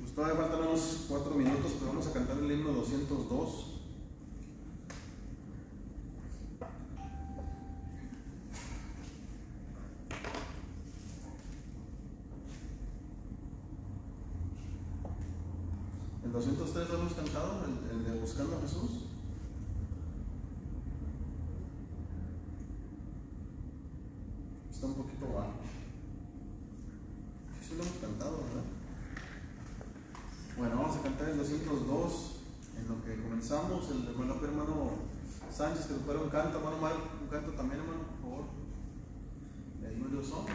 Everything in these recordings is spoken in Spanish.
Pues todavía faltan unos 4 minutos, pero vamos a cantar el himno 202. El 203 lo hemos cantado, el de Buscando a Jesús. Está un poquito bajo. Sí lo hemos cantado, ¿verdad? Bueno, vamos a cantar el 202. En lo que comenzamos, el hermano Sánchez, que recupera un canto, hermano Mar, un canto también, hermano, por favor. Y ahí no son.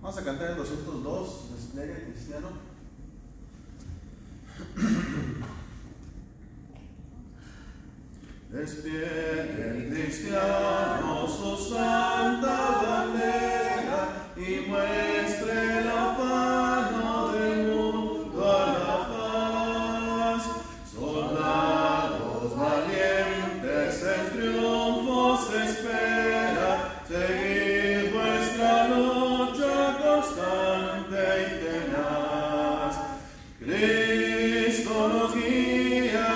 Vamos a cantar el 202, Despliegue Cristiano. Despliegue cristiano su santa bandera y muestre la fama del mundo a la paz. Soldados valientes, el triunfo se espera. Seguid vuestra lucha constante y tenaz. Cristo nos guía.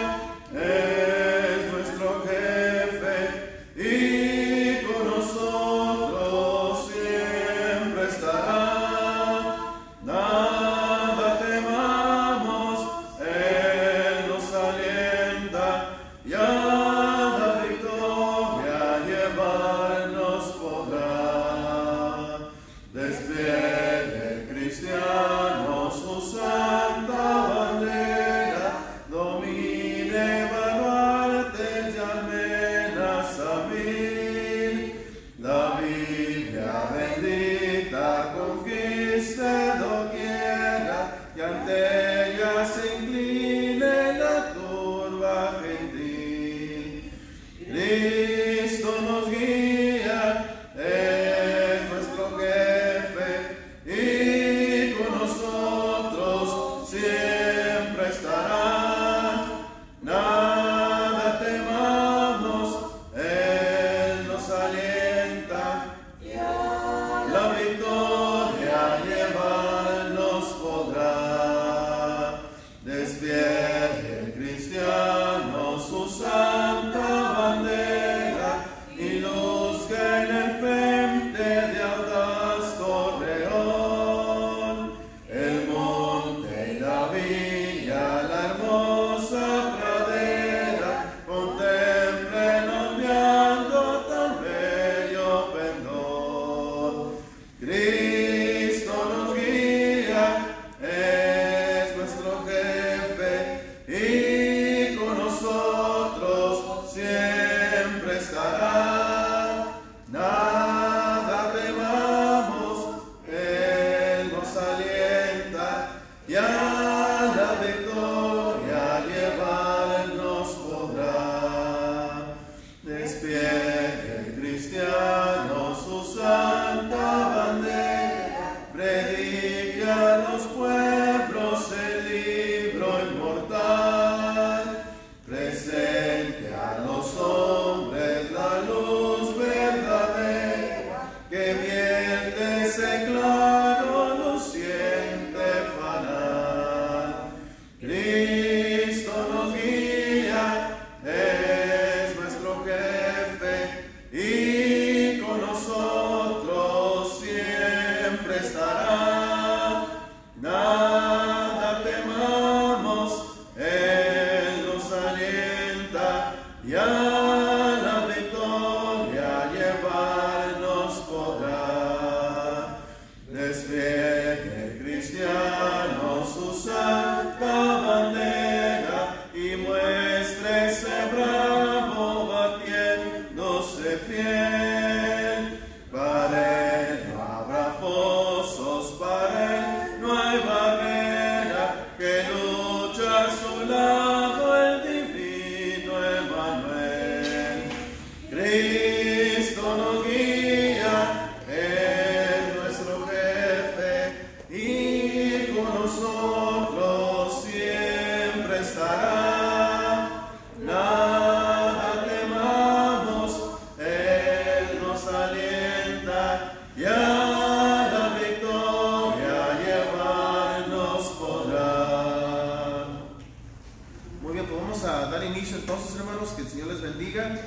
bendiga.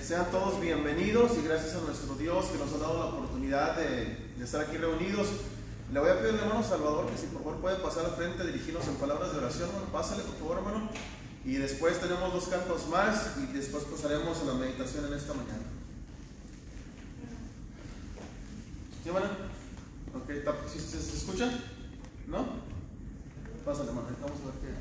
Sean todos bienvenidos y gracias a nuestro Dios que nos ha dado la oportunidad de estar aquí reunidos. Le voy a pedir al hermano Salvador que si por favor puede pasar al frente a dirigirnos en palabras de oración, hermano. Pásale por favor, hermano. Y después tenemos 2 cantos más y después pasaremos a la meditación en esta mañana. ¿Sí, hermano? Ok, ¿sí se escucha? ¿No? Pásale, hermano. Vamos a ver qué.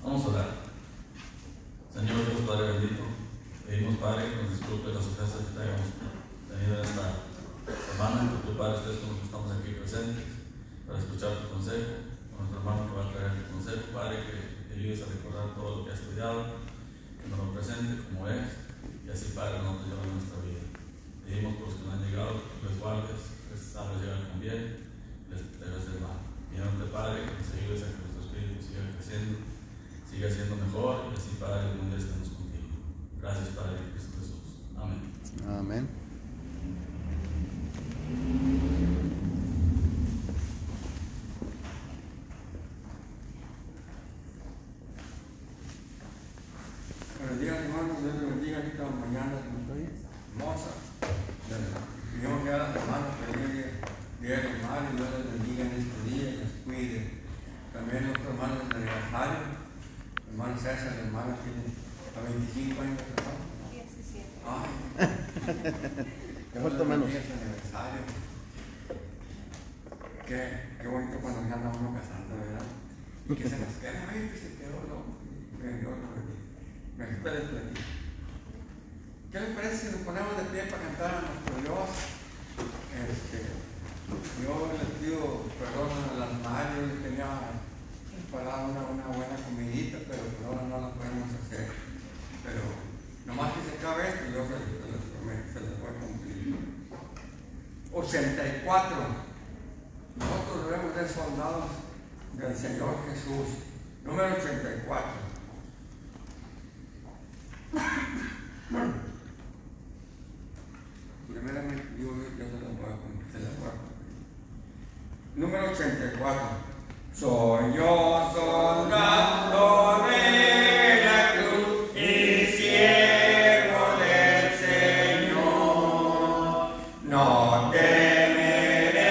Vamos a orar. Señor Dios Padre bendito, pedimos Padre que nos disculpe las ofensas que hayamos tenido en esta semana, que tu Padre estés con los que estamos aquí presentes para escuchar tu consejo, con nuestro hermano que va a traer tu consejo, Padre, que te ayudes a recordar todo lo que has estudiado, que nos lo presente como es, y así Padre no te lleva en nuestra vida. Pedimos por los que no han llegado, que tú les guardes, les hagas llegar con bien, les dejes del mal. Pidiéndote Padre que nos ayudes a que nuestro espíritu siga creciendo, siga siendo mejor y así Padre el mundo estemos contigo. Gracias Padre en Cristo Jesús. Amén. Amén. Buenos días hermanos, Dios les bendiga en esta mañana hermosa. Dios que a las hermanas que llegue día del hermano y Dios les bendiga en este día y les cuide. También nuestros hermanos del aniversario, hermano César, la hermana tiene a 25 años de trabajo. 17. Ay, Qué falta menos. Aniversario. Qué bonito cuando ya anda uno casando, ¿verdad? Y que se nos queda, ay, que se quedó loco. Me espera esto aquí. ¿Qué les parece si nos ponemos de pie para cantar a nuestro Dios? Yo les pido perdón a las madres, yo les tenía preparado una buena comidita, pero ahora no la podemos hacer. Pero nomás que se acabe esto, yo se les prometo, se les voy a cumplir. 84. Nosotros debemos ser soldados del Señor Jesús. Número 84. Primeramente, yo se las voy a cumplir. Número 84. Soy yo soldado de la cruz y siervo del Señor. No temeré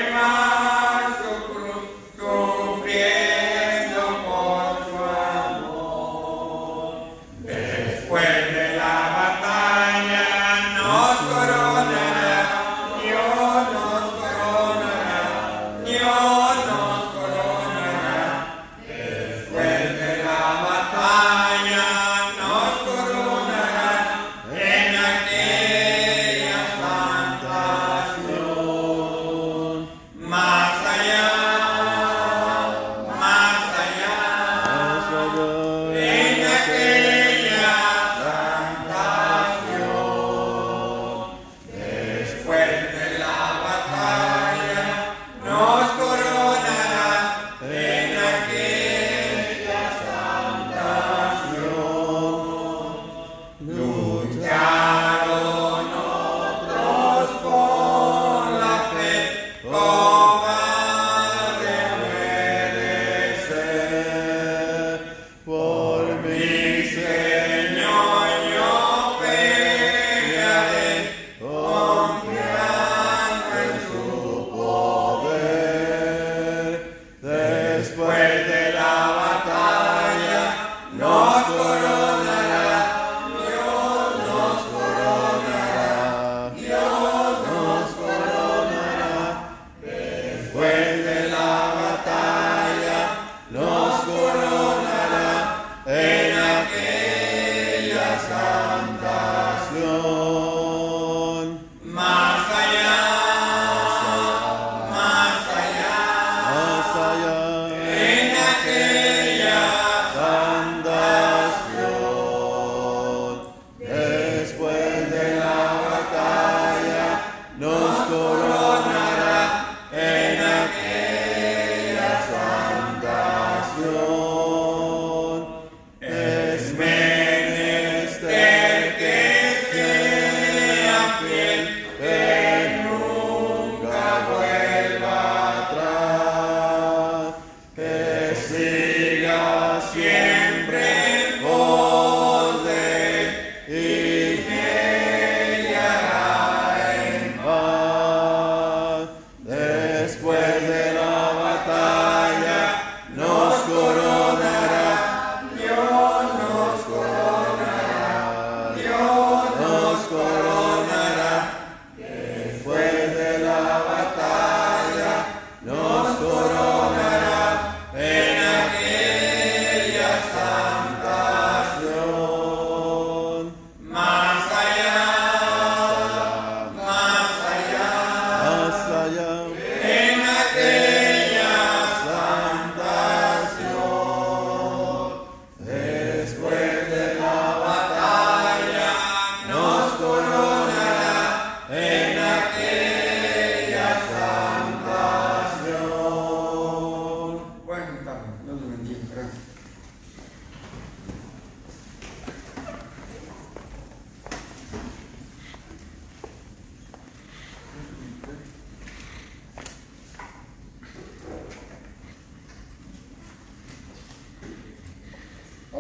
llevar su cruz, sufriendo por su amor. Después de la batalla nos coronará, Dios nos coronará, Dios nos coronará.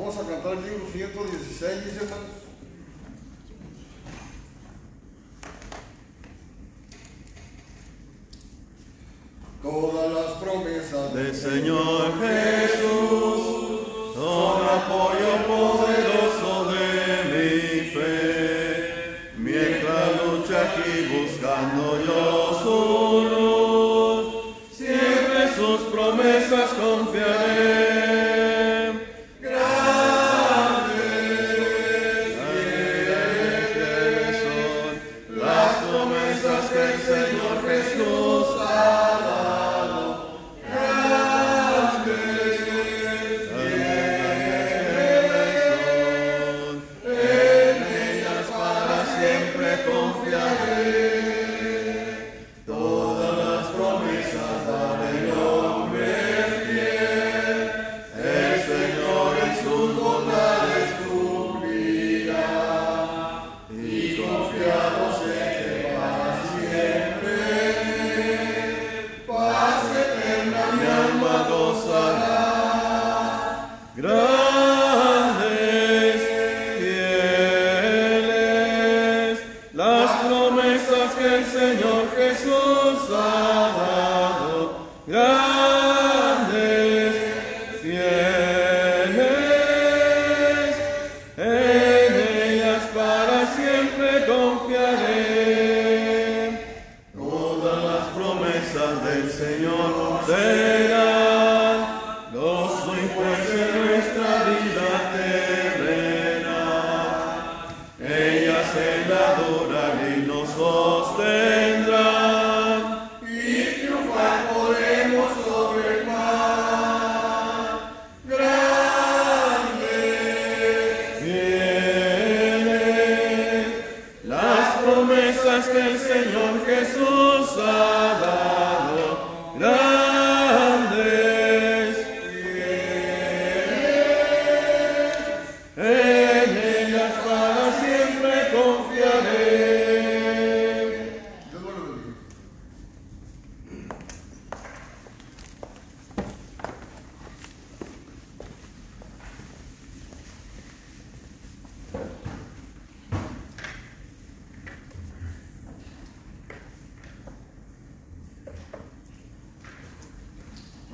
Vamos a cantar el libro 116, dice, hermanos. Todas las promesas del Señor Jesús son apoyo poderoso de mi fe. Mientras lucho aquí buscando yo su luz, siempre sus promesas confiaré.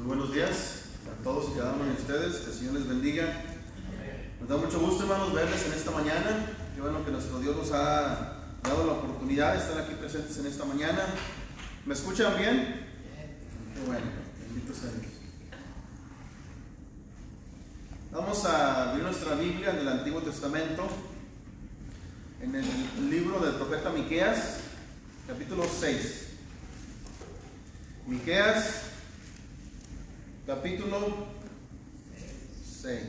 Buenos días a todos y cada uno de ustedes, que el Señor les bendiga. Nos da mucho gusto, hermanos, verles en esta mañana. Qué bueno que nuestro Dios nos ha dado la oportunidad de estar aquí presentes en esta mañana. ¿Me escuchan bien? Qué bueno, bendito sea Dios. Vamos a abrir nuestra Biblia en el Antiguo Testamento, en el libro del profeta Miqueas, capítulo 6. Miqueas, capítulo 6.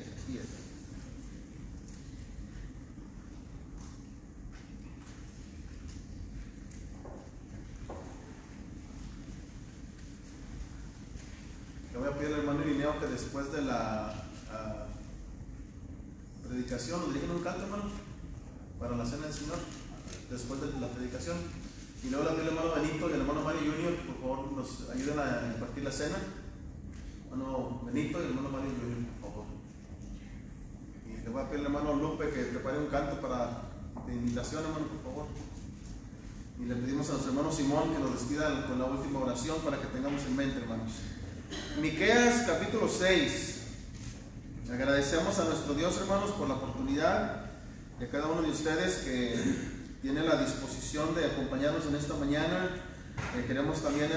Le voy a pedir al hermano Irineo que después de la predicación nos dirigen un canto, hermano, para la cena del Señor, después de la predicación. Y luego le pido al hermano Benito y al hermano Mario Junior, por favor, nos ayuden a impartir la cena. Hermano Benito y el hermano Mario Junior, por favor. Y le voy a pedir al hermano Lupe que prepare un canto de invitación, hermano, por favor. Y le pedimos a nuestro hermano Simón que nos despida con la última oración para que tengamos en mente, hermanos. Miqueas capítulo 6. Agradecemos a nuestro Dios, hermanos, por la oportunidad de cada uno de ustedes que tiene la disposición de acompañarnos en esta mañana. Queremos también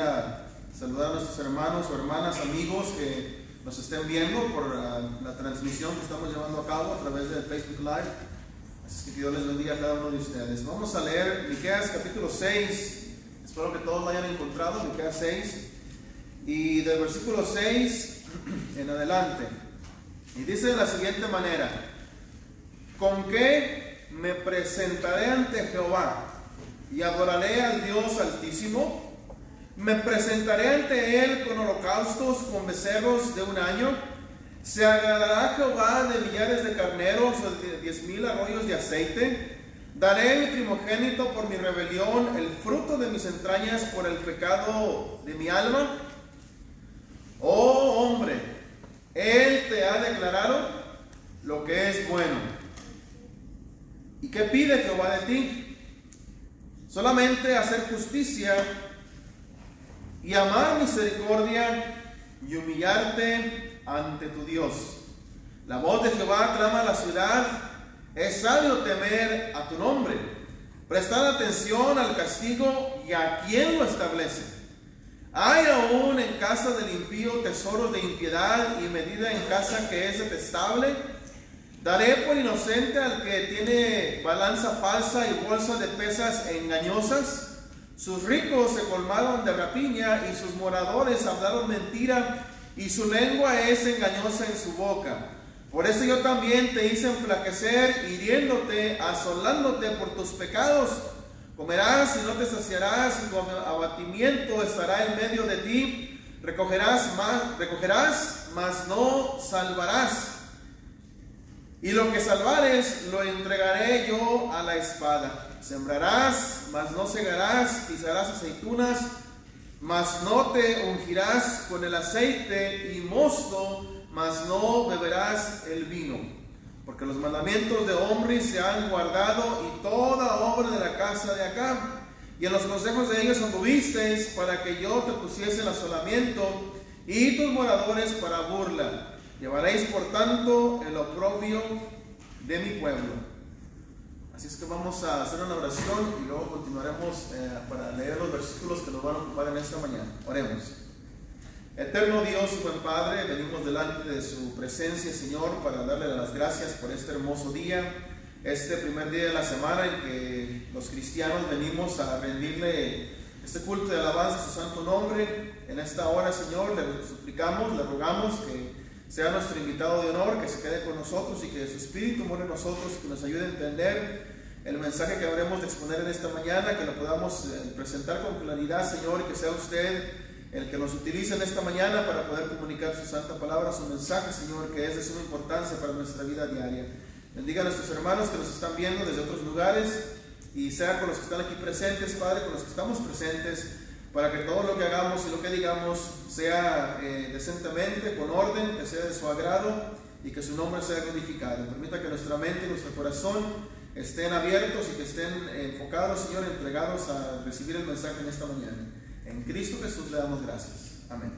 saludar a nuestros hermanos o hermanas, amigos que nos estén viendo por la transmisión que estamos llevando a cabo a través del Facebook Live. Así que Dios les bendiga a cada uno de ustedes. Vamos a leer Miqueas capítulo 6. Espero que todos lo hayan encontrado, Miqueas 6. Y del versículo 6 en adelante. Y dice de la siguiente manera: ¿con qué me presentaré ante Jehová y adoraré al Dios Altísimo? Me presentaré ante Él con holocaustos, con becerros de un año. ¿Se agradará Jehová de millares de carneros o de 10,000 arroyos de aceite? Daré mi primogénito por mi rebelión, el fruto de mis entrañas por el pecado de mi alma. Oh hombre, Él te ha declarado lo que bueno. ¿Y qué pide Jehová de ti? Solamente hacer justicia y amar misericordia y humillarte ante tu Dios. La voz de Jehová clama a la ciudad, es sabio temer a tu nombre. Prestar atención al castigo y a quien lo establece. Hay aún en casa del impío tesoros de impiedad y medida en casa que es detestable. Daré por inocente al que tiene balanza falsa y bolsa de pesas engañosas. Sus ricos se colmaron de rapiña y sus moradores hablaron mentira y su lengua es engañosa en su boca. Por eso yo también te hice enflaquecer, hiriéndote, asolándote por tus pecados. Comerás y no te saciarás, y tu abatimiento estará en medio de ti. Recogerás, mas no salvarás. Y lo que salvares lo entregaré yo a la espada. Sembrarás, mas no segarás, pisarás aceitunas, mas no te ungirás con el aceite, y mosto, mas no beberás el vino. Porque los mandamientos de Omri se han guardado, y toda obra de la casa de Acab. Y en los consejos de ellos anduvisteis, para que yo te pusiese el asolamiento, y tus moradores para burla. Llevaréis por tanto el oprobio de mi pueblo. Así es que vamos a hacer una oración y luego continuaremos para leer los versículos que nos van a ocupar en esta mañana. Oremos. Eterno Dios y buen Padre, venimos delante de su presencia, Señor, para darle las gracias por este hermoso día, este primer día de la semana en que los cristianos venimos a rendirle este culto de alabanza a su santo nombre. En esta hora, Señor, le suplicamos, le rogamos que sea nuestro invitado de honor, que se quede con nosotros y que su Espíritu more en nosotros, que nos ayude a entender el mensaje que habremos de exponer en esta mañana, que lo podamos presentar con claridad, Señor, y que sea usted el que nos utilice en esta mañana para poder comunicar su santa palabra, su mensaje, Señor, que es de suma importancia para nuestra vida diaria. Bendiga a nuestros hermanos que nos están viendo desde otros lugares y sea con los que están aquí presentes, Padre, con los que estamos presentes, para que todo lo que hagamos y lo que digamos sea decentemente, con orden, que sea de su agrado y que su nombre sea glorificado. Permita que nuestra mente y nuestro corazón estén abiertos y que estén enfocados, Señor, entregados a recibir el mensaje en esta mañana. En Cristo Jesús le damos gracias. Amén.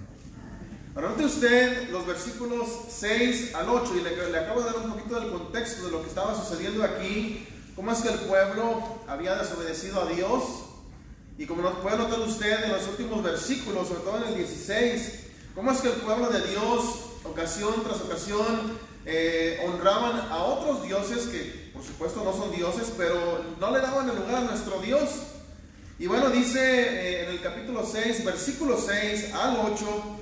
Ahora note usted los versículos 6 al 8 y le acabo de dar un poquito del contexto de lo que estaba sucediendo aquí, cómo es que el pueblo había desobedecido a Dios. Y como nos puede notar usted en los últimos versículos, sobre todo en el 16, cómo es que el pueblo de Dios, ocasión tras ocasión, honraban a otros dioses que por supuesto no son dioses, pero no le daban el lugar a nuestro Dios. Y bueno, dice en el capítulo 6, versículo 6 al 8,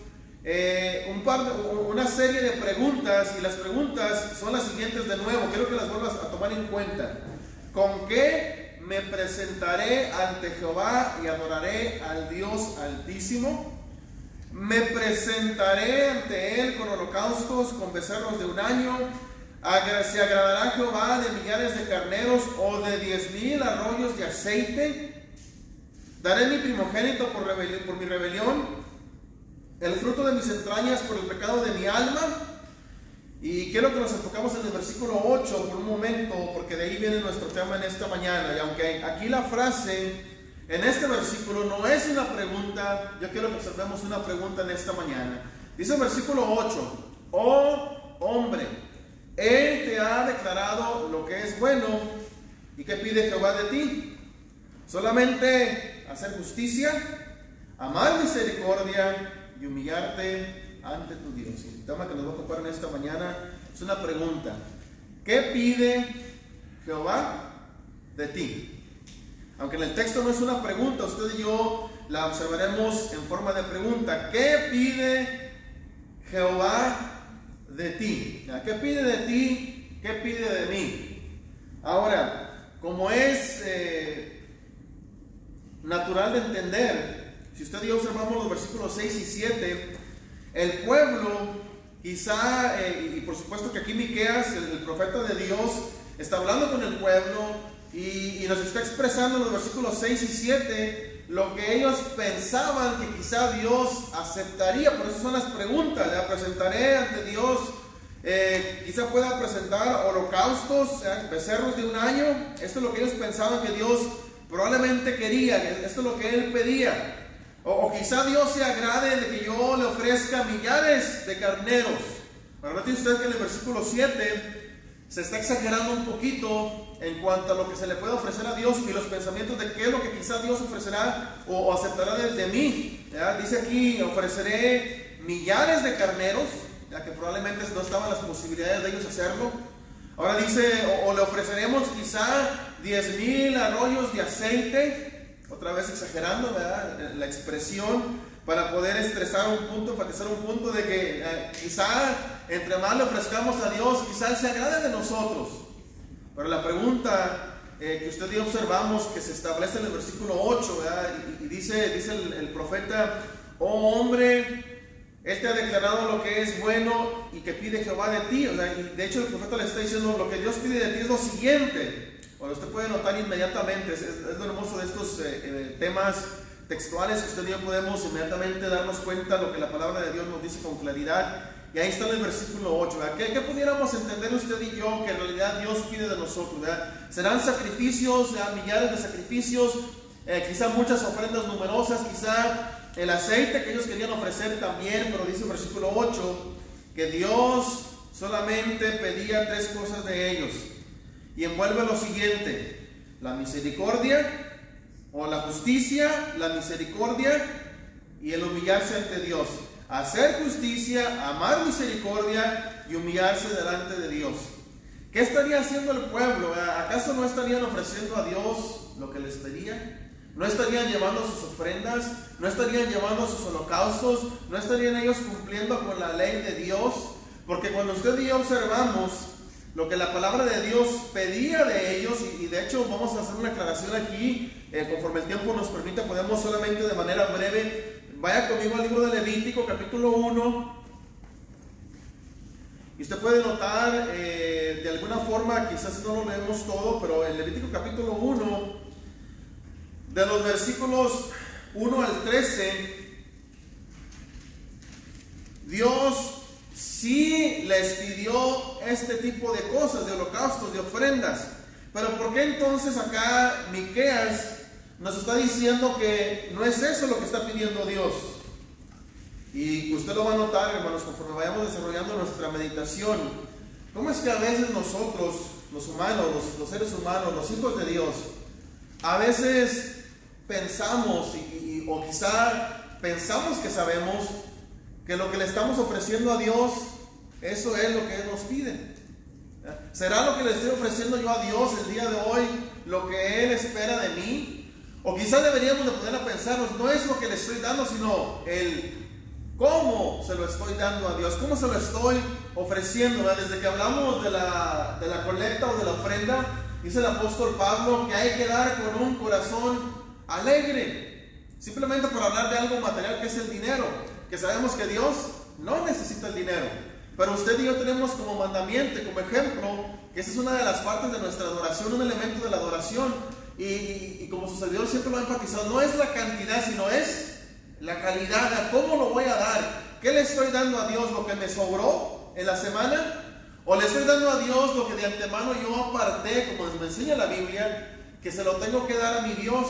una serie de preguntas, y las preguntas son las siguientes de nuevo, quiero que las vuelvas a tomar en cuenta. ¿Con qué me presentaré ante Jehová y adoraré al Dios Altísimo? ¿Me presentaré ante Él con holocaustos, con becerros de un año? ¿Se agradará Jehová de millares de carneros o de 10,000 arroyos de aceite? ¿Daré mi primogénito por mi rebelión, el fruto de mis entrañas por el pecado de mi alma? Y quiero que nos enfocamos en el versículo 8 por un momento, porque de ahí viene nuestro tema en esta mañana. Y aunque aquí la frase en este versículo no es una pregunta, yo quiero que observemos una pregunta en esta mañana. Dice el versículo 8: oh hombre, Él te ha declarado lo que es bueno. ¿Y qué pide Jehová de ti? Solamente hacer justicia, amar misericordia y humillarte ante tu Dios. Y el tema que nos va a ocupar en esta mañana es una pregunta. ¿Qué pide Jehová de ti? Aunque en el texto no es una pregunta, usted y yo la observaremos en forma de pregunta. ¿Qué pide Jehová de ti? ¿Qué pide de ti? ¿Qué pide de mí? Ahora, como es natural de entender, si usted y yo observamos los versículos 6 y 7, el pueblo, quizá, y por supuesto que aquí Miqueas, el profeta de Dios, está hablando con el pueblo y nos está expresando en los versículos 6 y 7 lo que ellos pensaban que quizá Dios aceptaría. Por eso son las preguntas. Le presentaré ante Dios quizá pueda presentar holocaustos, becerros de un año. Esto es lo que ellos pensaban que Dios probablemente quería, esto es lo que Él pedía. O quizá Dios se agrade de que yo le ofrezca millares de carneros. Pero note usted que en el versículo 7 se está exagerando un poquito en cuanto a lo que se le puede ofrecer a Dios y los pensamientos de qué es lo que quizá Dios ofrecerá o aceptará de mí. ¿Ya? Dice aquí, ofreceré millares de carneros, ya que probablemente no estaban las posibilidades de ellos hacerlo. Ahora dice, o le ofreceremos quizá 10,000 arroyos de aceite, otra vez exagerando, ¿verdad?, la expresión, para poder estresar un punto, enfatizar un punto de que quizá entre más le ofrezcamos a Dios, quizá Él se agrade de nosotros. Pero la pregunta que usted y yo observamos que se establece en el versículo 8, ¿verdad? Y dice el profeta: oh hombre, Él te ha declarado lo que es bueno y que pide Jehová de ti. O sea, y de hecho el profeta le está diciendo: lo que Dios pide de ti es lo siguiente. Bueno, usted puede notar inmediatamente, es lo hermoso de estos temas textuales, que usted y yo podemos inmediatamente darnos cuenta de lo que la palabra de Dios nos dice con claridad. Y ahí está en el versículo 8, ¿verdad? ¿Qué pudiéramos entender usted y yo que en realidad Dios pide de nosotros, ¿verdad? Serán sacrificios, ¿verdad?, millares de sacrificios, quizá muchas ofrendas numerosas, quizá el aceite que ellos querían ofrecer también. Pero dice el versículo 8 que Dios solamente pedía 3 cosas de ellos, y envuelve lo siguiente: la misericordia, o la justicia, la misericordia y el humillarse ante Dios. Hacer justicia, amar misericordia y humillarse delante de Dios. ¿Qué estaría haciendo el pueblo? ¿Acaso no estarían ofreciendo a Dios lo que les pedía? ¿No estarían llevando sus ofrendas? ¿No estarían llevando sus holocaustos? ¿No estarían ellos cumpliendo con la ley de Dios? Porque cuando usted y yo observamos lo que la palabra de Dios pedía de ellos, y de hecho vamos a hacer una aclaración aquí, conforme el tiempo nos permite, podemos solamente de manera breve. Vaya conmigo al libro de Levítico, capítulo 1, y usted puede notar de alguna forma, quizás no lo leemos todo, pero en Levítico capítulo 1, de los versículos 1 al 13, Dios sí les pidió este tipo de cosas, de holocaustos, de ofrendas. Pero ¿por qué entonces acá Miqueas nos está diciendo que no es eso lo que está pidiendo Dios? Y usted lo va a notar, hermanos, conforme vayamos desarrollando nuestra meditación. ¿Cómo es que a veces nosotros, los humanos, los seres humanos, los hijos de Dios, a veces pensamos o quizá pensamos que sabemos que lo que le estamos ofreciendo a Dios, eso es lo que Él nos pide? ¿Será lo que le estoy ofreciendo yo a Dios el día de hoy lo que Él espera de mí? O quizás deberíamos de poner a pensarnos, no es lo que le estoy dando, sino el cómo se lo estoy dando a Dios, cómo se lo estoy ofreciendo, ¿verdad? Desde que hablamos de la colecta o de la ofrenda, dice el apóstol Pablo que hay que dar con un corazón alegre, simplemente por hablar de algo material que es el dinero, que sabemos que Dios no necesita el dinero, pero usted y yo tenemos como mandamiento, como ejemplo, que esa es una de las partes de nuestra adoración, un elemento de la adoración, y como su servidor siempre lo ha enfatizado, no es la cantidad, sino es la calidad. ¿Cómo lo voy a dar? ¿Qué le estoy dando a Dios? ¿Lo que me sobró en la semana? ¿O le estoy dando a Dios lo que de antemano yo aparté, como me enseña la Biblia, que se lo tengo que dar a mi Dios?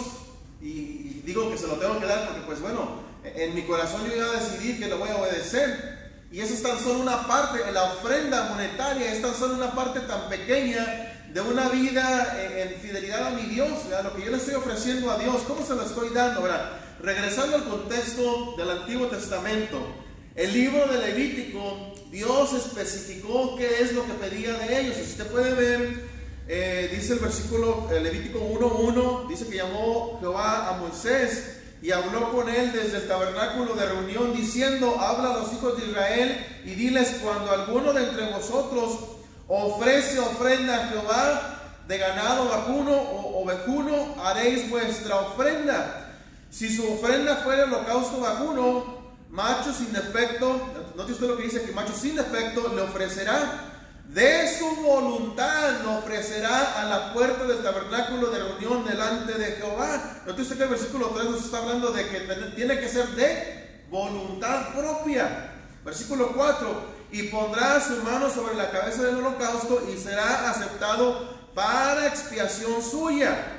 Y digo que se lo tengo que dar porque, pues bueno, en mi corazón yo ya decidí que le voy a obedecer. Y eso es tan solo una parte, la ofrenda monetaria es tan solo una parte tan pequeña de una vida en fidelidad a mi Dios, ¿verdad? Lo que yo le estoy ofreciendo a Dios, ¿cómo se lo estoy dando? ¿Verdad? Regresando al contexto del Antiguo Testamento, el libro de Levítico, Dios especificó qué es lo que pedía de ellos. Si usted puede ver, dice el versículo Levítico 1:1, dice que llamó Jehová a Moisés y habló con él desde el tabernáculo de reunión, diciendo: habla a los hijos de Israel y diles: cuando alguno de entre vosotros ofrece ofrenda a Jehová de ganado vacuno o ovejuno, haréis vuestra ofrenda. Si su ofrenda fuera holocausto vacuno, macho sin defecto, note usted lo que dice, que macho sin defecto le ofrecerá. De su voluntad lo ofrecerá a la puerta del tabernáculo de reunión delante de Jehová. Note usted que el versículo 3 nos está hablando de que tiene que ser de voluntad propia. Versículo 4, y pondrá su mano sobre la cabeza del holocausto y será aceptado para expiación suya.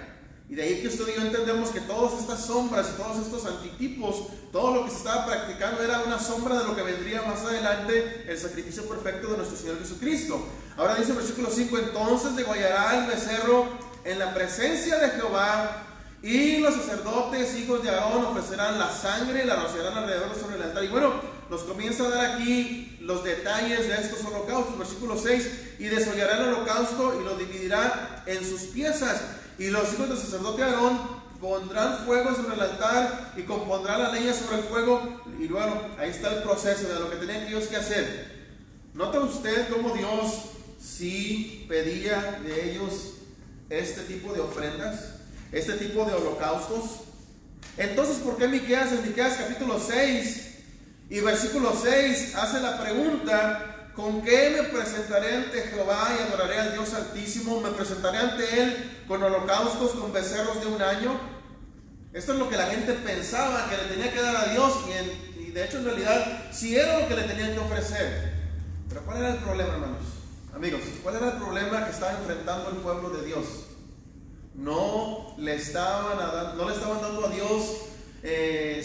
Y de ahí que usted y yo entendemos que todas estas sombras y todos estos antitipos, todo lo que se estaba practicando era una sombra de lo que vendría más adelante, el sacrificio perfecto de nuestro Señor Jesucristo. Ahora dice el versículo 5, entonces degollará el becerro en la presencia de Jehová, y los sacerdotes, hijos de Aarón, ofrecerán la sangre y la rociarán alrededor sobre el altar. Y bueno, nos comienza a dar aquí los detalles de estos holocaustos. Versículo 6, y desollará el holocausto y lo dividirá en sus piezas. Y los hijos del sacerdote Aarón pondrán fuego sobre el altar y compondrán la leña sobre el fuego. Y bueno, ahí está el proceso de lo que tenían ellos que hacer. ¿Nota usted cómo Dios sí pedía de ellos este tipo de ofrendas, este tipo de holocaustos? Entonces, ¿por qué Miqueas en Miqueas capítulo 6 y versículo 6 hace la pregunta: ¿con qué me presentaré ante Jehová y adoraré al Dios Altísimo? ¿Me presentaré ante Él con holocaustos, con becerros de un año? Esto es lo que la gente pensaba que le tenía que dar a Dios, y de hecho en realidad sí era lo que le tenían que ofrecer. Pero ¿cuál era el problema, hermanos? Amigos, ¿cuál era el problema que estaba enfrentando el pueblo de Dios? No le estaban dando a Dios,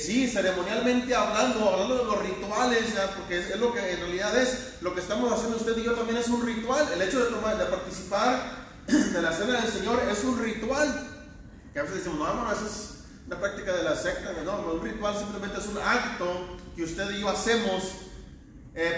sí, ceremonialmente hablando de los rituales, ¿ya? Porque es lo que en realidad es lo que estamos haciendo usted y yo también, es un ritual. El hecho de participar de la cena del Señor es un ritual. Que a veces decimos, no, eso es una práctica de la secta. No, un ritual simplemente es un acto que usted y yo hacemos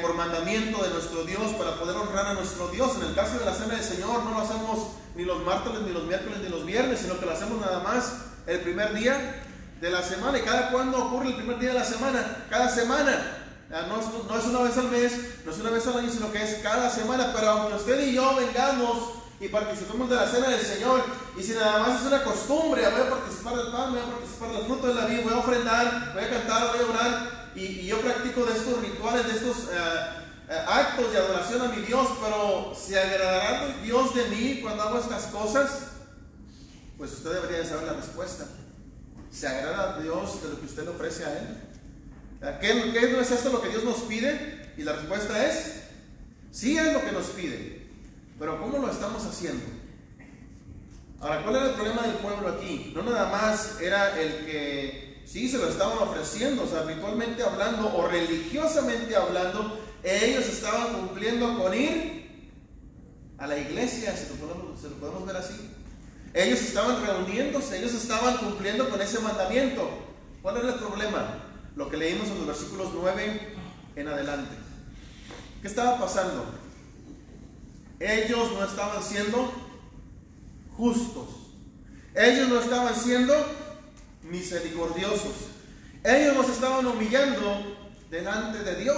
por mandamiento de nuestro Dios, para poder honrar a nuestro Dios. En el caso de la cena del Señor no lo hacemos ni los martes, ni los miércoles, ni los viernes, sino que lo hacemos nada más el primer día de la semana. ¿Y cada cuándo ocurre el primer día de la semana? Cada semana. No es una vez al mes, no es una vez al año, sino que es cada semana. Pero aunque usted y yo vengamos y participemos de la cena del Señor, y si nada más es una costumbre, voy a participar del pan, voy a participar del fruto de la vida, voy a ofrendar, voy a cantar, voy a orar, y yo practico de estos rituales, de estos actos de adoración a mi Dios, pero ¿se agradará Dios de mí cuando hago estas cosas? Pues usted debería de saber la respuesta. ¿Se agrada a Dios de lo que usted le ofrece a Él? ¿Qué no es esto lo que Dios nos pide? Y la respuesta es, sí es lo que nos pide, pero ¿cómo lo estamos haciendo? Ahora, ¿cuál era el problema del pueblo aquí? No nada más era el que sí se lo estaban ofreciendo, o sea, ritualmente hablando o religiosamente hablando, ellos estaban cumpliendo con ir a la iglesia, se lo podemos ver así. Ellos estaban reuniéndose, ellos estaban cumpliendo con ese mandamiento. ¿Cuál era el problema? Lo que leímos en los versículos 9 en adelante. ¿Qué estaba pasando? Ellos no estaban siendo justos. Ellos no estaban siendo misericordiosos. Ellos nos estaban humillando delante de Dios.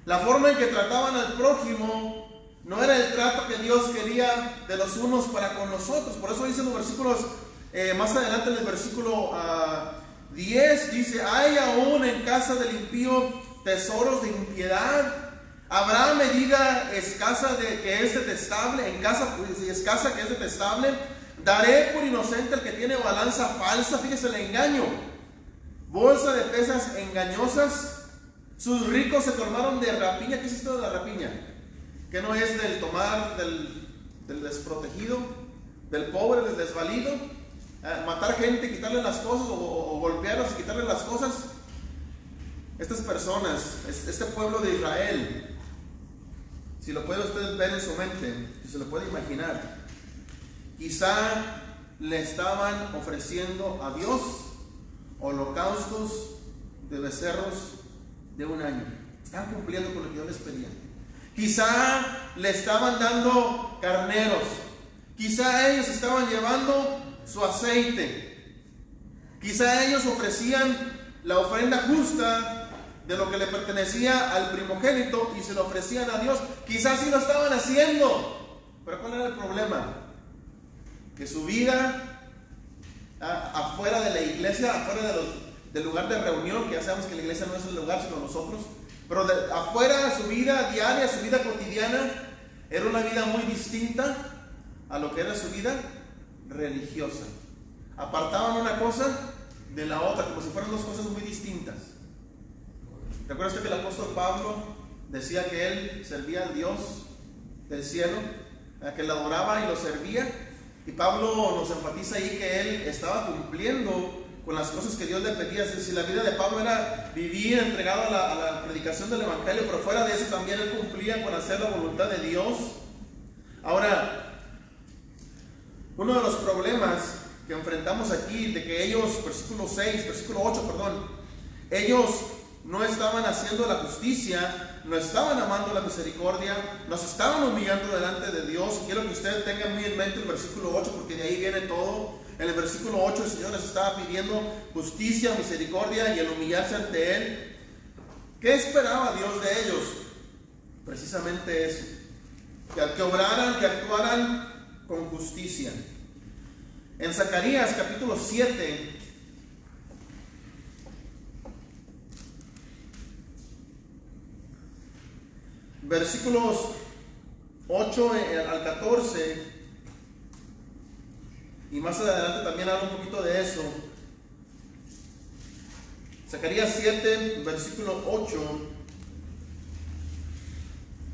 La forma en que trataban al prójimo no era el trato que Dios quería de los unos para con nosotros. Por eso dice en los versículos, más adelante en el versículo 10, dice: hay aún en casa del impío tesoros de impiedad. Habrá medida escasa que es detestable, en casa escasa que es detestable. Daré por inocente al que tiene balanza falsa. Fíjese el engaño. Bolsa de pesas engañosas. Sus ricos se tornaron de rapiña. ¿Qué es esto de la rapiña? Que no es del tomar del desprotegido, del pobre, del desvalido. Matar gente, quitarle las cosas, o golpearlos y quitarle las cosas. Estas personas, este pueblo de Israel, si lo puede usted ver en su mente, si se lo puede imaginar, quizá le estaban ofreciendo a Dios holocaustos de becerros de un año. Estaban cumpliendo con lo que Dios les pedía. Quizá le estaban dando carneros. Quizá ellos estaban llevando su aceite. Quizá ellos ofrecían la ofrenda justa de lo que le pertenecía al primogénito y se lo ofrecían a Dios. Quizás sí lo estaban haciendo, pero ¿cuál era el problema? Que su vida afuera de la iglesia, afuera del lugar de reunión, que ya sabemos que la iglesia no es el lugar sino nosotros, pero afuera, su vida diaria, su vida cotidiana, era una vida muy distinta a lo que era su vida religiosa. Apartaban una cosa de la otra, como si fueran dos cosas muy distintas. ¿Recuerda usted que el apóstol Pablo decía que él servía al Dios del cielo, que lo adoraba y lo servía? Y Pablo nos enfatiza ahí que él estaba cumpliendo con las cosas que Dios le pedía. Es decir, la vida de Pablo era vivir entregado a la predicación del Evangelio, pero fuera de eso también él cumplía con hacer la voluntad de Dios. Ahora, uno de los problemas que enfrentamos aquí, de que ellos, versículo 8, ellos no estaban haciendo la justicia, no estaban amando la misericordia, nos estaban humillando delante de Dios. Quiero que usted tenga muy en mente el versículo 8, porque de ahí viene todo. En el versículo 8 el Señor les estaba pidiendo justicia, misericordia y el humillarse ante Él. ¿Qué esperaba Dios de ellos? Precisamente eso, que obraran, que actuaran con justicia. En Zacarías capítulo 7, versículos 8 al 14, y más adelante también habla un poquito de eso. Zacarías 7, versículo 8.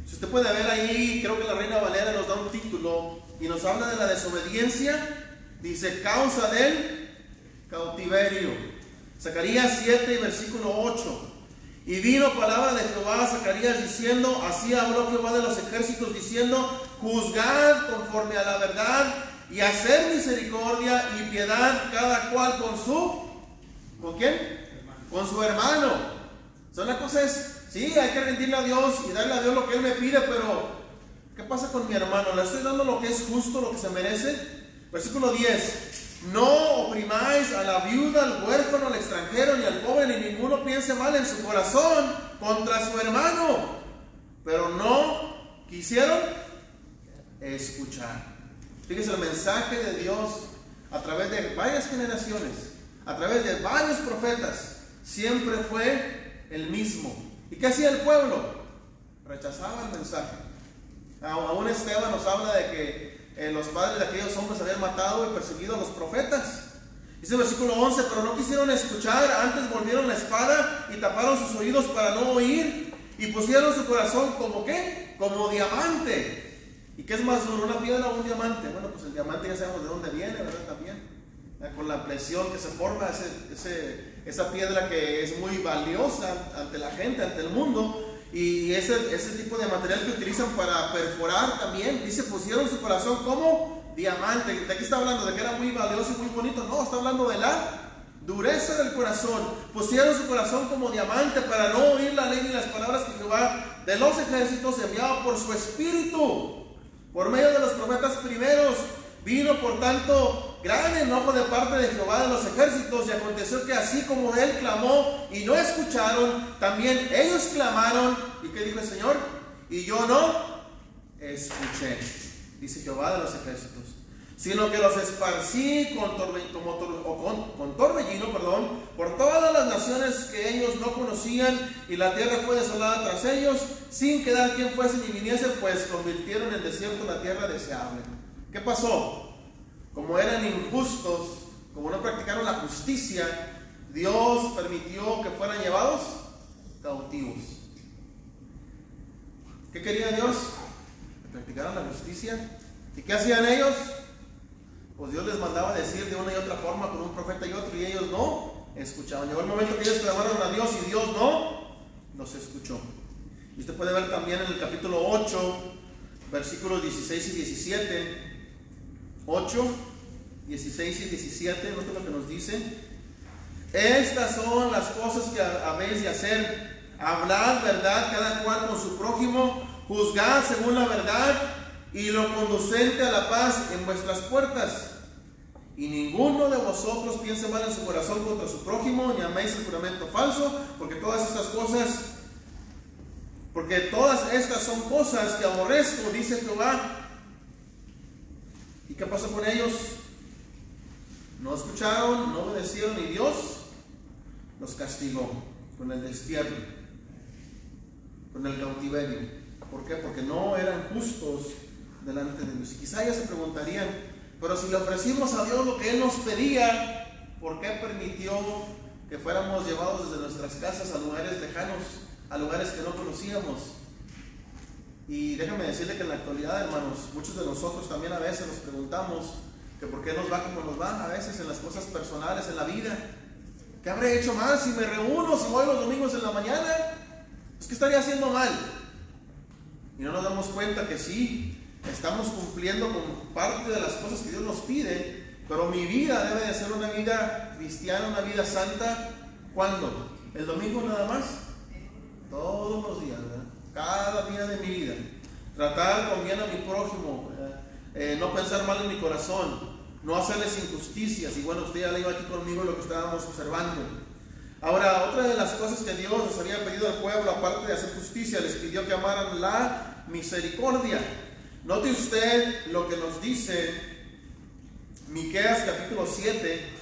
Si usted puede ver ahí, creo que la Reina Valera nos da un título y nos habla de la desobediencia. Dice, causa del cautiverio. Zacarías 7, versículo 8. Y vino palabra de Jehová a Zacarías diciendo, así habló Jehová de los ejércitos diciendo, juzgad conforme a la verdad y hacer misericordia y piedad cada cual ¿con quién? Con su hermano. O sea, una cosa es, sí, hay que rendirle a Dios y darle a Dios lo que Él me pide, pero ¿qué pasa con mi hermano? ¿Le estoy dando lo que es justo, lo que se merece? Versículo 10. No oprimáis a la viuda, al huérfano, al extranjero, ni al pobre, ni ninguno piense mal en su corazón contra su hermano. Pero no quisieron escuchar. Fíjese, el mensaje de Dios a través de varias generaciones, a través de varios profetas, siempre fue el mismo. ¿Y qué hacía el pueblo? Rechazaba el mensaje. Aún Esteban nos habla de que los padres de aquellos hombres habían matado y perseguido a los profetas. Dice el versículo 11, pero no quisieron escuchar, antes volvieron la espada y taparon sus oídos para no oír, y pusieron su corazón como ¿qué? Como diamante. ¿Y qué es más duro, una piedra o un diamante? Bueno, pues el diamante ya sabemos de dónde viene, ¿verdad? También con la presión que se forma, esa piedra que es muy valiosa ante la gente, ante el mundo. Y ese tipo de material que utilizan para perforar también, dice, pusieron su corazón como diamante. ¿De qué está hablando? ¿De que era muy valioso y muy bonito? No, está hablando de la dureza del corazón. Pusieron su corazón como diamante para no oír la ley ni las palabras que Jehová de los ejércitos enviaba por su espíritu, por medio de los profetas primeros. Vino por tanto gran enojo de parte de Jehová de los ejércitos, y aconteció que así como él clamó y no escucharon, también ellos clamaron. ¿Y qué dijo el Señor? Y yo no escuché, dice Jehová de los ejércitos, sino que los esparcí con torbellino, por todas las naciones que ellos no conocían, y la tierra fue desolada tras ellos, sin quedar quien fuese ni viniese, pues convirtieron en desierto la tierra deseable. ¿Qué pasó? Como eran injustos, como no practicaron la justicia, Dios permitió que fueran llevados cautivos. ¿Qué quería Dios? Que practicaran la justicia. ¿Y qué hacían ellos? Pues Dios les mandaba decir de una y otra forma con un profeta y otro, y ellos no escuchaban. Llegó el momento que ellos clamaron a Dios y Dios no los escuchó. Y usted puede ver también en el capítulo 8, versículos 16 y 17. 8, 16 y 17, note lo que nos dice. Estas son las cosas que habéis de hacer: hablad verdad cada cual con su prójimo, juzgad según la verdad y lo conducente a la paz en vuestras puertas. Y ninguno de vosotros piense mal en su corazón contra su prójimo, ni améis el juramento falso, porque todas estas son cosas que aborrezco, dice Jehová. ¿Y qué pasó con ellos? No escucharon, no obedecieron, y Dios los castigó con el destierro, con el cautiverio. ¿Por qué? Porque no eran justos delante de Dios. Y quizá ellos se preguntarían, pero si le ofrecimos a Dios lo que Él nos pedía, ¿por qué permitió que fuéramos llevados desde nuestras casas a lugares lejanos a lugares que no conocíamos. Y déjame decirle que en la actualidad, hermanos, muchos de nosotros también a veces nos preguntamos que por qué nos va como nos va a veces en las cosas personales, en la vida. ¿Qué habré hecho mal si me reúno, si voy los domingos en la mañana? Es que estaría haciendo mal. Y no nos damos cuenta que sí, estamos cumpliendo con parte de las cosas que Dios nos pide, pero mi vida debe de ser una vida cristiana, una vida santa. ¿Cuándo? ¿El domingo nada más? Todos los días, ¿verdad? Cada día de mi vida. Tratar con bien a mi prójimo, no pensar mal en mi corazón, no hacerles injusticias. Y bueno, usted ya le iba aquí conmigo lo que estábamos observando. Ahora, otra de las cosas que Dios les había pedido al pueblo, aparte de hacer justicia, les pidió que amaran la misericordia. Note usted lo que nos dice Miqueas capítulo 7.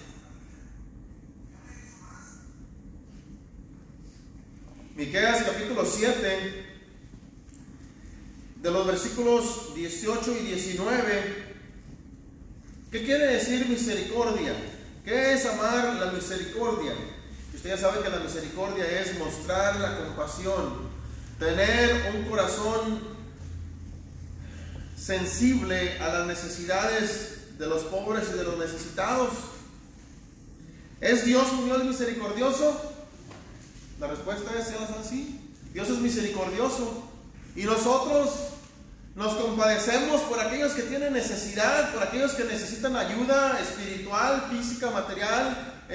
Miqueas capítulo 7, de los versículos 18 y 19. ¿Qué quiere decir misericordia? ¿Qué es amar la misericordia? Usted ya sabe que la misericordia es mostrar la compasión, tener un corazón sensible a las necesidades de los pobres y de los necesitados. ¿Es Dios un Dios misericordioso? La respuesta es sí. Dios es misericordioso. Y nosotros nos compadecemos por aquellos que tienen necesidad, por aquellos que necesitan ayuda espiritual, física, material,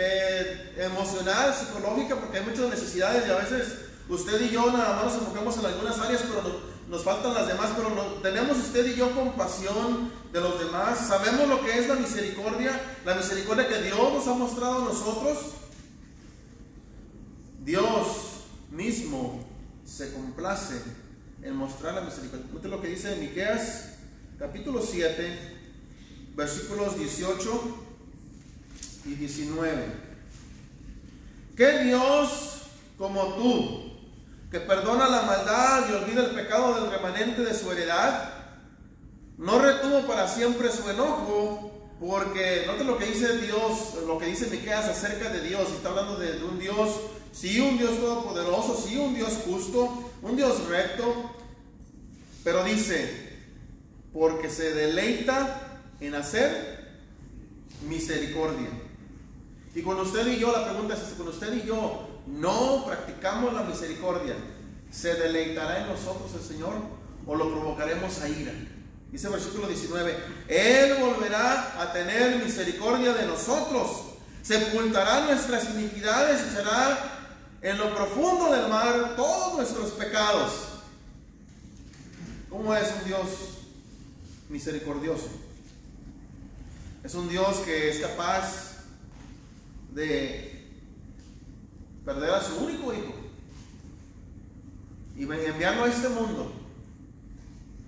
emocional, psicológica, porque hay muchas necesidades y a veces usted y yo nada más nos enfocamos en algunas áreas, pero nos faltan las demás. Pero tenemos usted y yo compasión de los demás. Sabemos lo que es la misericordia que Dios nos ha mostrado a nosotros. Dios mismo se complace en mostrar la misericordia. Note lo que dice Miqueas capítulo 7, versículos 18 y 19. ¿Qué Dios como tú, que perdona la maldad y olvida el pecado del remanente de su heredad, no retuvo para siempre su enojo? Porque note lo que dice Dios, lo que dice Miqueas acerca de Dios. Está hablando de un Dios, sí, un Dios todopoderoso, sí, un Dios justo, un Dios recto. Pero dice, porque se deleita en hacer misericordia. Y con usted y yo, la pregunta es esta: con usted y yo no practicamos la misericordia, ¿se deleitará en nosotros el Señor o lo provocaremos a ira? Dice el versículo 19, Él volverá a tener misericordia de nosotros, sepultará nuestras iniquidades y echará en lo profundo del mar todos nuestros pecados. ¿Cómo es un Dios misericordioso? Es un Dios que es capaz de perder a su único hijo y enviarlo a este mundo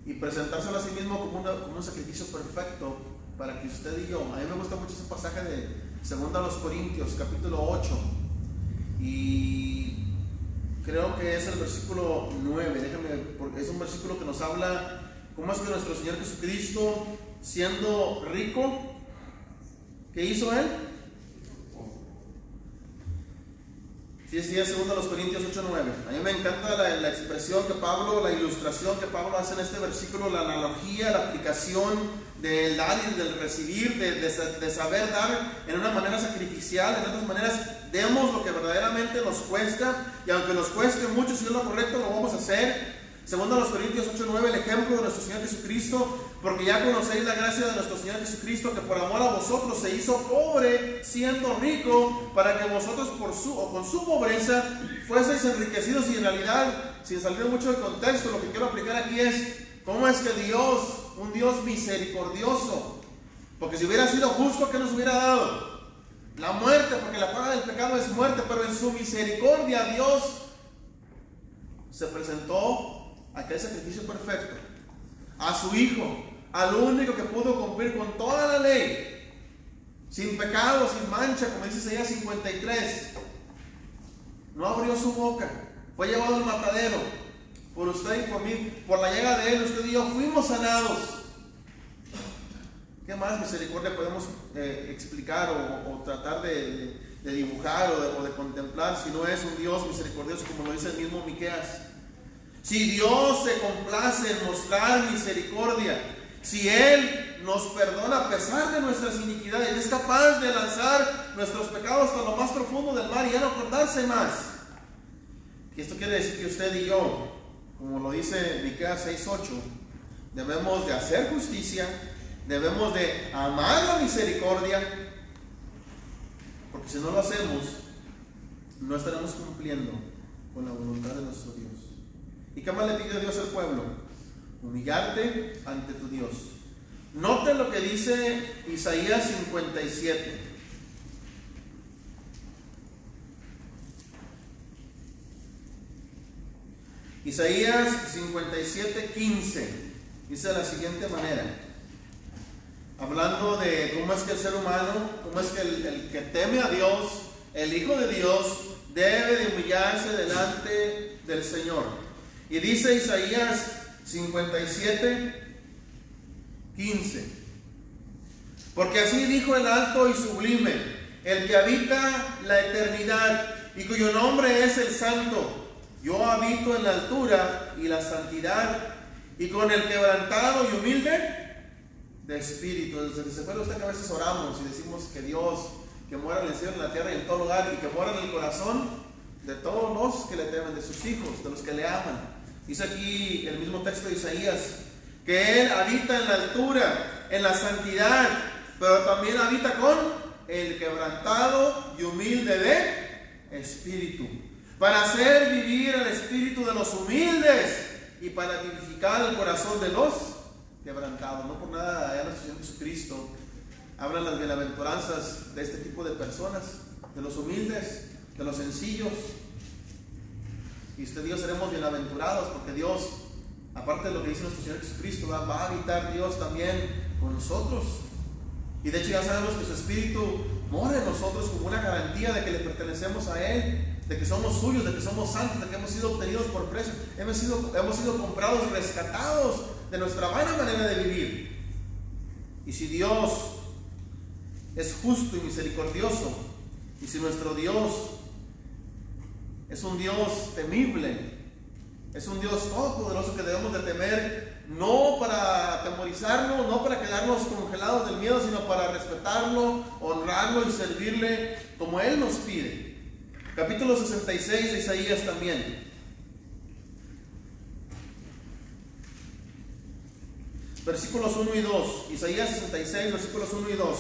y presentárselo a sí mismo como un sacrificio perfecto para que usted y yo. A mí me gusta mucho ese pasaje de 2 Corintios capítulo 8 y creo que es el versículo 9. Porque es un versículo que nos habla cómo es que nuestro Señor Jesucristo, siendo rico, ¿qué hizo Él? Sí, es 2 Corintios 8:9. A mí me encanta la expresión que Pablo, la ilustración que Pablo hace en este versículo, la analogía, la aplicación del dar y del recibir, de saber dar en una manera sacrificial. En otras maneras, demos lo que verdaderamente nos cuesta, y aunque nos cueste mucho, si es lo correcto, lo vamos a hacer. 2 Corintios 8:9, el ejemplo de nuestro Señor Jesucristo, porque ya conocéis la gracia de nuestro Señor Jesucristo, que por amor a vosotros se hizo pobre siendo rico, para que vosotros con su pobreza fueseis enriquecidos. Y en realidad, sin salir mucho del contexto, lo que quiero aplicar aquí es cómo es que Dios, un Dios misericordioso, porque si hubiera sido justo, ¿qué nos hubiera dado? La muerte, porque la paga del pecado es muerte. Pero en su misericordia Dios se presentó aquel sacrificio perfecto, a su Hijo, al único que pudo cumplir con toda la ley, sin pecado, sin mancha, como dice Isaías 53. No abrió su boca, fue llevado al matadero por usted y por mí. Por la llaga de Él, usted y yo fuimos sanados. ¿Qué más misericordia podemos explicar o tratar de dibujar o de contemplar, sino es un Dios misericordioso, como lo dice el mismo Miqueas. Si Dios se complace en mostrar misericordia, si Él nos perdona a pesar de nuestras iniquidades, es capaz de lanzar nuestros pecados hasta lo más profundo del mar y ya no acordarse más. Y esto quiere decir que usted y yo, como lo dice Miqueas 6:8, debemos de hacer justicia, debemos de amar la misericordia, porque si no lo hacemos, no estaremos cumpliendo con la voluntad de nuestro Dios. ¿Y qué más le pide Dios al pueblo? Humillarte ante tu Dios. Noten lo que dice Isaías 57. Isaías 57:15 dice de la siguiente manera, hablando de cómo es que el ser humano, cómo es que el que teme a Dios, el Hijo de Dios, debe de humillarse delante del Señor. Y dice Isaías 57:15, porque así dijo el alto y sublime, el que habita la eternidad y cuyo nombre es el Santo. Yo habito en la altura y la santidad, y con el quebrantado y humilde de espíritu. Se acuerda usted que a veces oramos y decimos que Dios, que mora en el cielo, en la tierra y en todo lugar, y que mora en el corazón de todos los que le temen, de sus hijos, de los que le aman. Dice aquí el mismo texto de Isaías, que Él habita en la altura, en la santidad, pero también habita con el quebrantado y humilde de espíritu, para hacer vivir el espíritu de los humildes y para vivificar el corazón de los quebrantados. No por nada allá nuestro Señor Jesucristo hablan las bienaventuranzas de este tipo de personas, de los humildes, de los sencillos. Y usted y yo seremos bienaventurados porque Dios, aparte de lo que dice nuestro Señor Jesucristo, va a habitar Dios también con nosotros. Y de hecho ya sabemos que su Espíritu mora en nosotros como una garantía de que le pertenecemos a Él, de que somos suyos, de que somos santos, de que hemos sido obtenidos por precio, hemos sido comprados, rescatados de nuestra vana manera de vivir. Y si Dios es justo y misericordioso, y si nuestro Dios es un Dios temible, es un Dios todopoderoso que debemos de temer, no para atemorizarnos, no para quedarnos congelados del miedo, sino para respetarlo, honrarlo y servirle como Él nos pide. Capítulo 66 de Isaías también. Versículos 1 y 2. Isaías 66, versículos 1 y 2.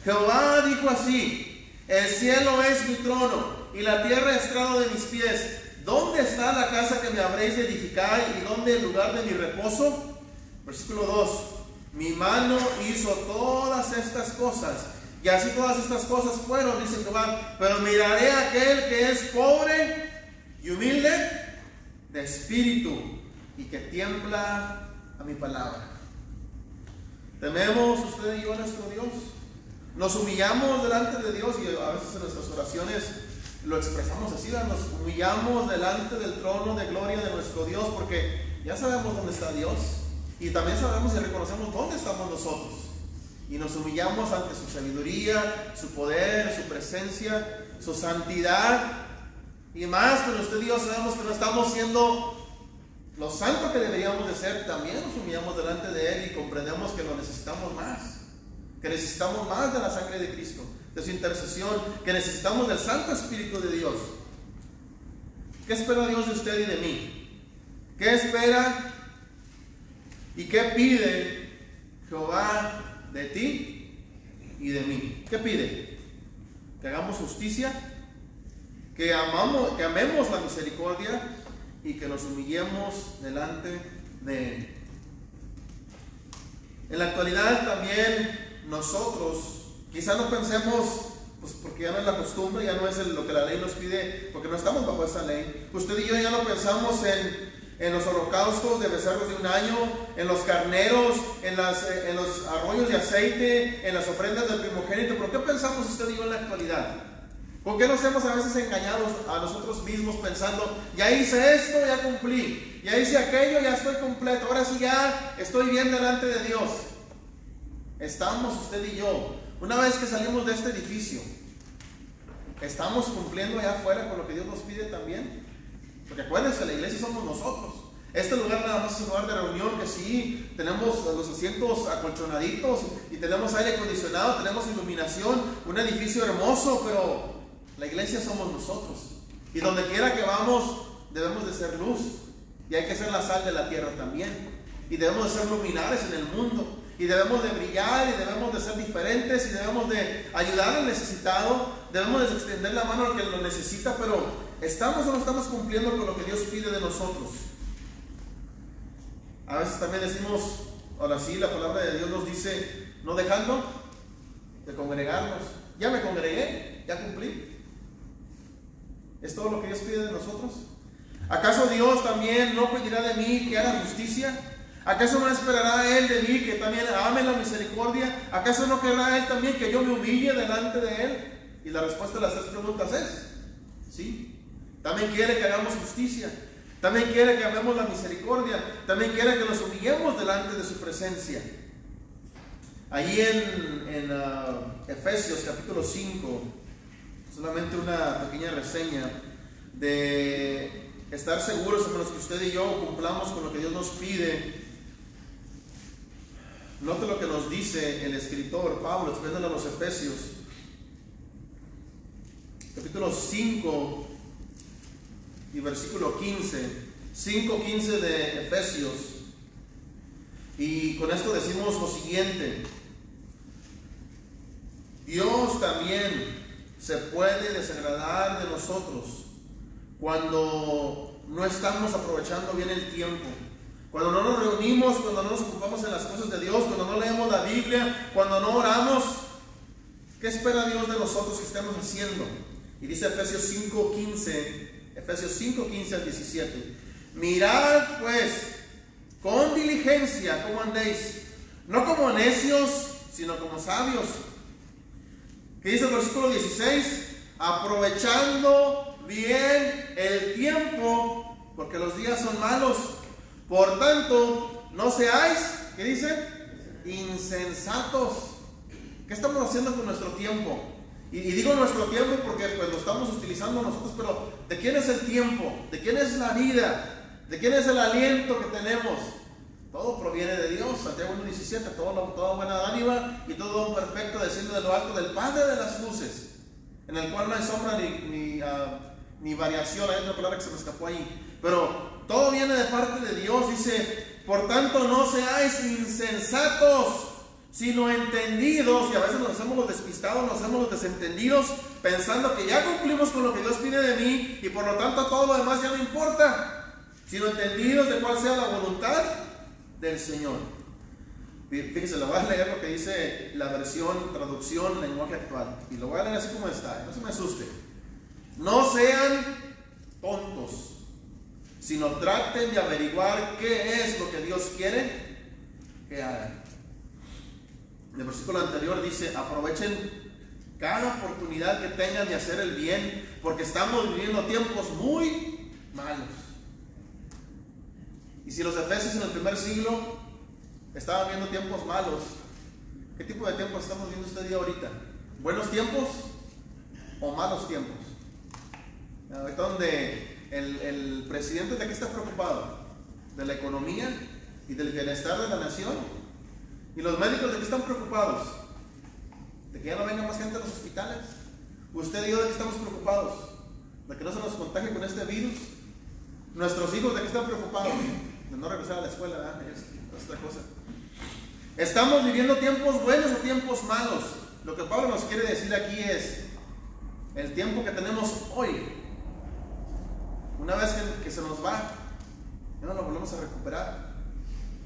Jehová dijo así: el cielo es mi trono y la tierra estrado de mis pies. ¿Dónde está la casa que me habréis de edificar y dónde el lugar de mi reposo? Versículo 2. Mi mano hizo todas estas cosas, y así todas estas cosas fueron, dice Jehová. Pero miraré a aquel que es pobre y humilde de espíritu y que tiembla a mi palabra. ¿Tememos usted y yo a nuestro Dios? Nos humillamos delante de Dios, y a veces en nuestras oraciones lo expresamos así, nos humillamos delante del trono de gloria de nuestro Dios, porque ya sabemos dónde está Dios y también sabemos y reconocemos dónde estamos nosotros, y nos humillamos ante su sabiduría, su poder, su presencia, su santidad. Y más, cuando usted y yo sabemos que no estamos siendo lo santo que deberíamos de ser, también nos humillamos delante de Él y comprendemos que lo necesitamos más, que necesitamos más de la sangre de Cristo, de su intercesión, que necesitamos del Santo Espíritu de Dios. ¿Qué espera Dios de usted y de mí? ¿Qué espera y qué pide Jehová de ti y de mí? ¿Qué pide? Que hagamos justicia, que amemos la misericordia y que nos humillemos delante de Él. En la actualidad también nosotros quizá no pensemos, pues porque ya no es la costumbre, ya no es lo que la ley nos pide, porque no estamos bajo esa ley. Usted y yo ya no pensamos en los holocaustos de becerros de un año, en los carneros, en los arroyos de aceite, en las ofrendas del primogénito. ¿Pero qué pensamos usted y yo en la actualidad? ¿Por qué nos hemos a veces engañado a nosotros mismos pensando, ya hice esto, ya cumplí, ya hice aquello, ya estoy completo, ahora sí ya estoy bien delante de Dios? Estamos usted y yo, una vez que salimos de este edificio, ¿estamos cumpliendo allá afuera con lo que Dios nos pide también? Porque acuérdense, la iglesia somos nosotros. Este lugar nada más es un lugar de reunión que sí, tenemos los asientos acolchonaditos y tenemos aire acondicionado, tenemos iluminación, un edificio hermoso, pero la iglesia somos nosotros. Y donde quiera que vamos, debemos de ser luz. Y hay que ser la sal de la tierra también. Y debemos de ser luminares en el mundo. Y debemos de brillar, y debemos de ser diferentes, y debemos de ayudar al necesitado. Debemos de extender la mano al que lo necesita, pero ¿estamos o no estamos cumpliendo con lo que Dios pide de nosotros? A veces también decimos, ahora sí, la palabra de Dios nos dice, no dejando de congregarnos. Ya me congregué, ya cumplí. ¿Es todo lo que Dios pide de nosotros? ¿Acaso Dios también no pedirá de mí que haga justicia? ¿Acaso no esperará Él de mí que también ame la misericordia? ¿Acaso no querrá Él también que yo me humille delante de Él? Y la respuesta a las tres preguntas es, sí. También quiere que hagamos justicia. También quiere que amemos la misericordia. También quiere que nos humillemos delante de su presencia. Allí en Efesios capítulo 5, solamente una pequeña reseña de estar seguros, hermanos, que usted y yo cumplamos con lo que Dios nos pide. Note lo que nos dice el escritor Pablo, escribiéndole a los Efesios, capítulo 5 y versículo 15, 5:15 de Efesios. Y con esto decimos lo siguiente: Dios también se puede desagradar de nosotros cuando no estamos aprovechando bien el tiempo, cuando no nos reunimos, cuando no nos ocupamos en las cosas de Dios, cuando no leemos la Biblia, cuando no oramos. ¿Qué espera Dios de nosotros que estemos haciendo? Y dice Efesios 5:15 al 17: mirad pues con diligencia cómo andéis, no como necios, sino como sabios. ¿Qué dice el versículo 16? Aprovechando bien el tiempo, porque los días son malos. Por tanto, no seáis, ¿qué dice? Insensatos. ¿Qué estamos haciendo con nuestro tiempo? Y digo nuestro tiempo porque pues lo estamos utilizando nosotros, pero ¿de quién es el tiempo? ¿De quién es la vida? ¿De quién es el aliento que tenemos? Todo proviene de Dios. Santiago 1:17, toda buena dádiva y todo don perfecto desciende de lo alto del Padre de las luces, en el cual no hay sombra ni variación. Hay otra palabra que se me escapó ahí, pero todo viene de parte de Dios. Dice, por tanto no seáis insensatos, sino entendidos. Y a veces nos hacemos los despistados, nos hacemos los desentendidos, pensando que ya cumplimos con lo que Dios pide de mí y por lo tanto todo lo demás ya no importa, sino entendidos de cuál sea la voluntad del Señor. Fíjese, le voy a leer lo que dice la versión, traducción, lenguaje actual, y lo voy a leer así como está, no se me asuste. No sean tontos, sino traten de averiguar qué es lo que Dios quiere que hagan. En el versículo anterior dice, aprovechen cada oportunidad que tengan de hacer el bien, porque estamos viviendo tiempos muy malos. Y si los efesios en el primer siglo estaban viendo tiempos malos, ¿qué tipo de tiempos estamos viendo usted y yo ahorita? ¿Buenos tiempos o malos tiempos? Ahorita donde el presidente de qué está preocupado, de la economía y del bienestar de la nación, y los médicos de qué están preocupados, de que ya no venga más gente a los hospitales. Usted y yo de qué estamos preocupados, de que no se nos contagie con este virus. Nuestros hijos de qué están preocupados, de no regresar a la escuela, ¿verdad? Es otra cosa. ¿Estamos viviendo tiempos buenos o tiempos malos? Lo que Pablo nos quiere decir aquí es el tiempo que tenemos hoy. Una vez que se nos va, ya no lo volvemos a recuperar.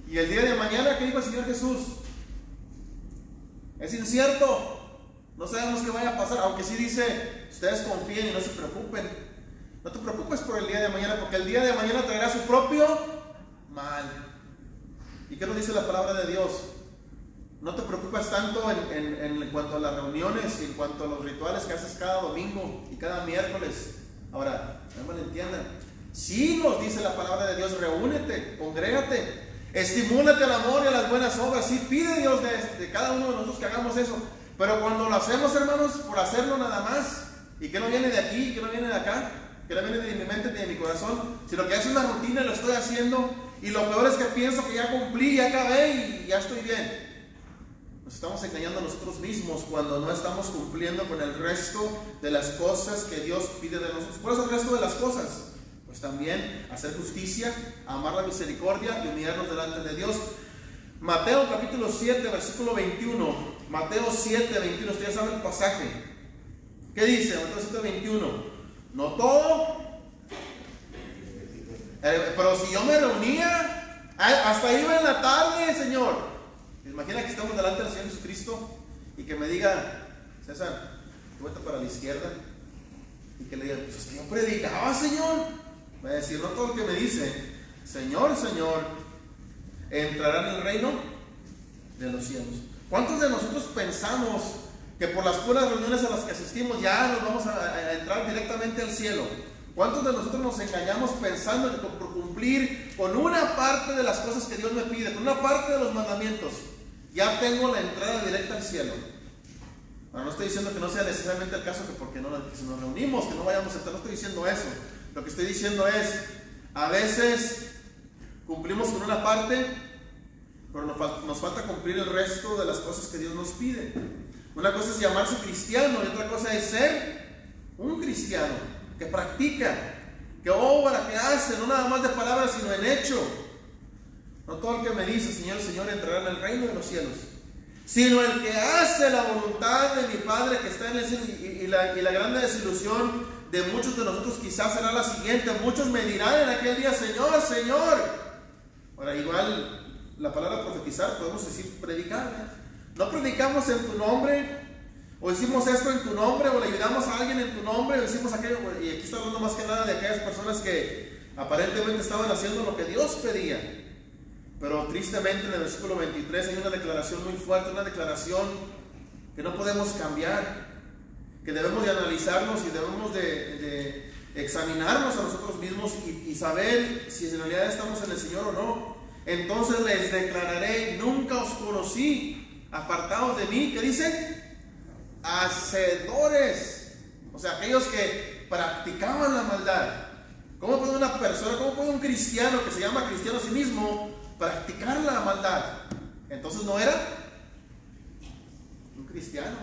Y el día de mañana, ¿qué dijo el Señor Jesús? Es incierto, no sabemos qué vaya a pasar, aunque sí dice, ustedes confíen y no se preocupen. No te preocupes por el día de mañana, porque el día de mañana traerá su propio mal. ¿Y qué nos dice la palabra de Dios? No te preocupes tanto en cuanto a las reuniones y en cuanto a los rituales que haces cada domingo y cada miércoles. Ahora, no me lo entiendan. Sí nos dice la palabra de Dios, reúnete, congrégate, estimúlate al amor y a las buenas obras. Sí pide Dios de cada uno de nosotros que hagamos eso. Pero cuando lo hacemos, hermanos, por hacerlo nada más, y que no viene de aquí, que no viene de acá, que no viene de mi mente ni de mi corazón, sino que es una rutina y lo estoy haciendo, y lo peor es que pienso que ya cumplí, ya acabé y ya estoy bien. Nos estamos engañando a nosotros mismos cuando no estamos cumpliendo con el resto de las cosas que Dios pide de nosotros. ¿Cuál es el resto de las cosas? Pues también hacer justicia, amar la misericordia y humillarnos delante de Dios. Mateo capítulo 7, versículo 21. Mateo 7, 21. Usted ya sabe el pasaje. ¿Qué dice? Mateo 7, 21. No todo. Pero si yo me reunía, hasta iba en la tarde, Señor. Imagina que estamos delante del Señor Jesucristo y que me diga, César, vete para la izquierda. Y que le diga, pues hasta yo predicaba, Señor. Va a decir, no todo el que me dice, Señor, Señor, entrará en el reino de los cielos. ¿Cuántos de nosotros pensamos que por las puras reuniones a las que asistimos ya nos vamos a entrar directamente al cielo? ¿Cuántos de nosotros nos engañamos pensando que por cumplir con una parte de las cosas que Dios me pide, con una parte de los mandamientos, ya tengo la entrada directa al cielo? Bueno, no estoy diciendo que no sea necesariamente el caso que porque si nos reunimos, que no vayamos a entrar, no estoy diciendo eso. Lo que estoy diciendo es, a veces cumplimos con una parte, pero nos falta cumplir el resto de las cosas que Dios nos pide. Una cosa es llamarse cristiano y otra cosa es ser un cristiano que practica, que obra, que hace, no nada más de palabras sino en hecho. No todo el que me dice Señor, Señor entrará en el reino de los cielos, sino el que hace la voluntad de mi Padre que está en el cielo. Y la grande desilusión de muchos de nosotros quizás será la siguiente: muchos me dirán en aquel día, Señor, Señor. Ahora, igual la palabra profetizar podemos decir predicar, ¿eh? No predicamos en tu nombre, o hicimos esto en tu nombre, o le ayudamos a alguien en tu nombre, o hicimos aquello. Y aquí está hablando más que nada de aquellas personas que aparentemente estaban haciendo lo que Dios pedía. Pero tristemente en el versículo 23 hay una declaración muy fuerte, una declaración que no podemos cambiar, que debemos de analizarnos y debemos de examinarnos a nosotros mismos y saber si en realidad estamos en el Señor o no. Entonces les declararé, nunca os conocí, apartados de mí. ¿Qué dice? Hacedores, o sea, aquellos que practicaban la maldad. ¿Cómo puede una persona, cómo puede un cristiano que se llama cristiano a sí mismo practicar la maldad? Entonces no era un cristiano,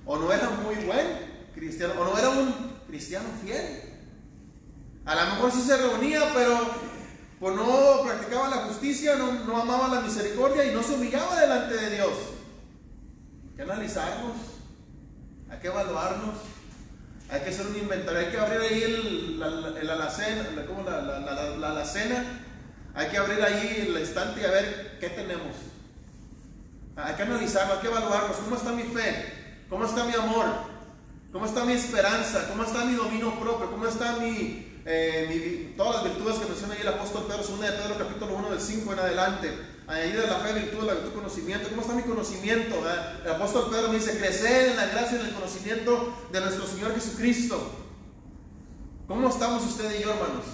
o no era muy buen cristiano, o no era un cristiano fiel. A lo mejor sí se reunía, pero pues no practicaba la justicia, no amaba la misericordia y no se humillaba delante de Dios. Hay que analizarnos, hay que evaluarnos, hay que hacer un inventario, hay que abrir ahí la alacena, hay que abrir ahí el estante y a ver qué tenemos. Hay que analizarlo, hay que evaluarnos. ¿Cómo está mi fe? ¿Cómo está mi amor? ¿Cómo está mi esperanza? ¿Cómo está mi dominio propio? ¿Cómo está todas las virtudes que menciona ahí el apóstol Pedro, 2 de Pedro capítulo 1 del 5 en adelante? Añadida la fe, virtud, la virtud, conocimiento. ¿Cómo está mi conocimiento? El apóstol Pedro me dice, crecer en la gracia y en el conocimiento de nuestro Señor Jesucristo. ¿Cómo estamos usted y yo, hermanos?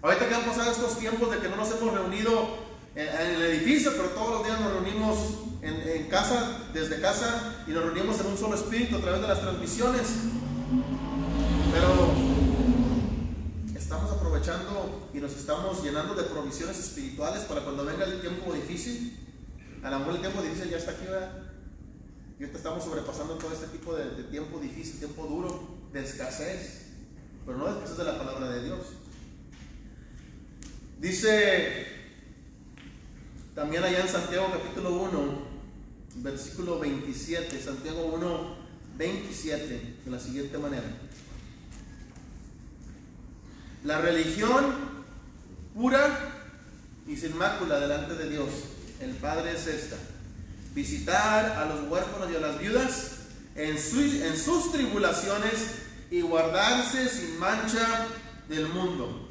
Ahorita que han pasado estos tiempos de que no nos hemos reunido en el edificio, pero todos los días nos reunimos en casa, desde casa, y nos reunimos en un solo espíritu a través de las transmisiones. Pero estamos aprovechando y nos estamos llenando de provisiones espirituales para cuando venga el tiempo difícil. A lo mejor el tiempo difícil ya está aquí, ¿verdad? Y ahorita estamos sobrepasando todo este tipo de tiempo difícil, tiempo duro, de escasez, pero no de escasez de la palabra de Dios. Dice también allá en Santiago capítulo 1, versículo 27, Santiago 1, 27, de la siguiente manera: la religión pura y sin mácula delante de Dios, el Padre, es esta: visitar a los huérfanos y a las viudas en sus tribulaciones y guardarse sin mancha del mundo.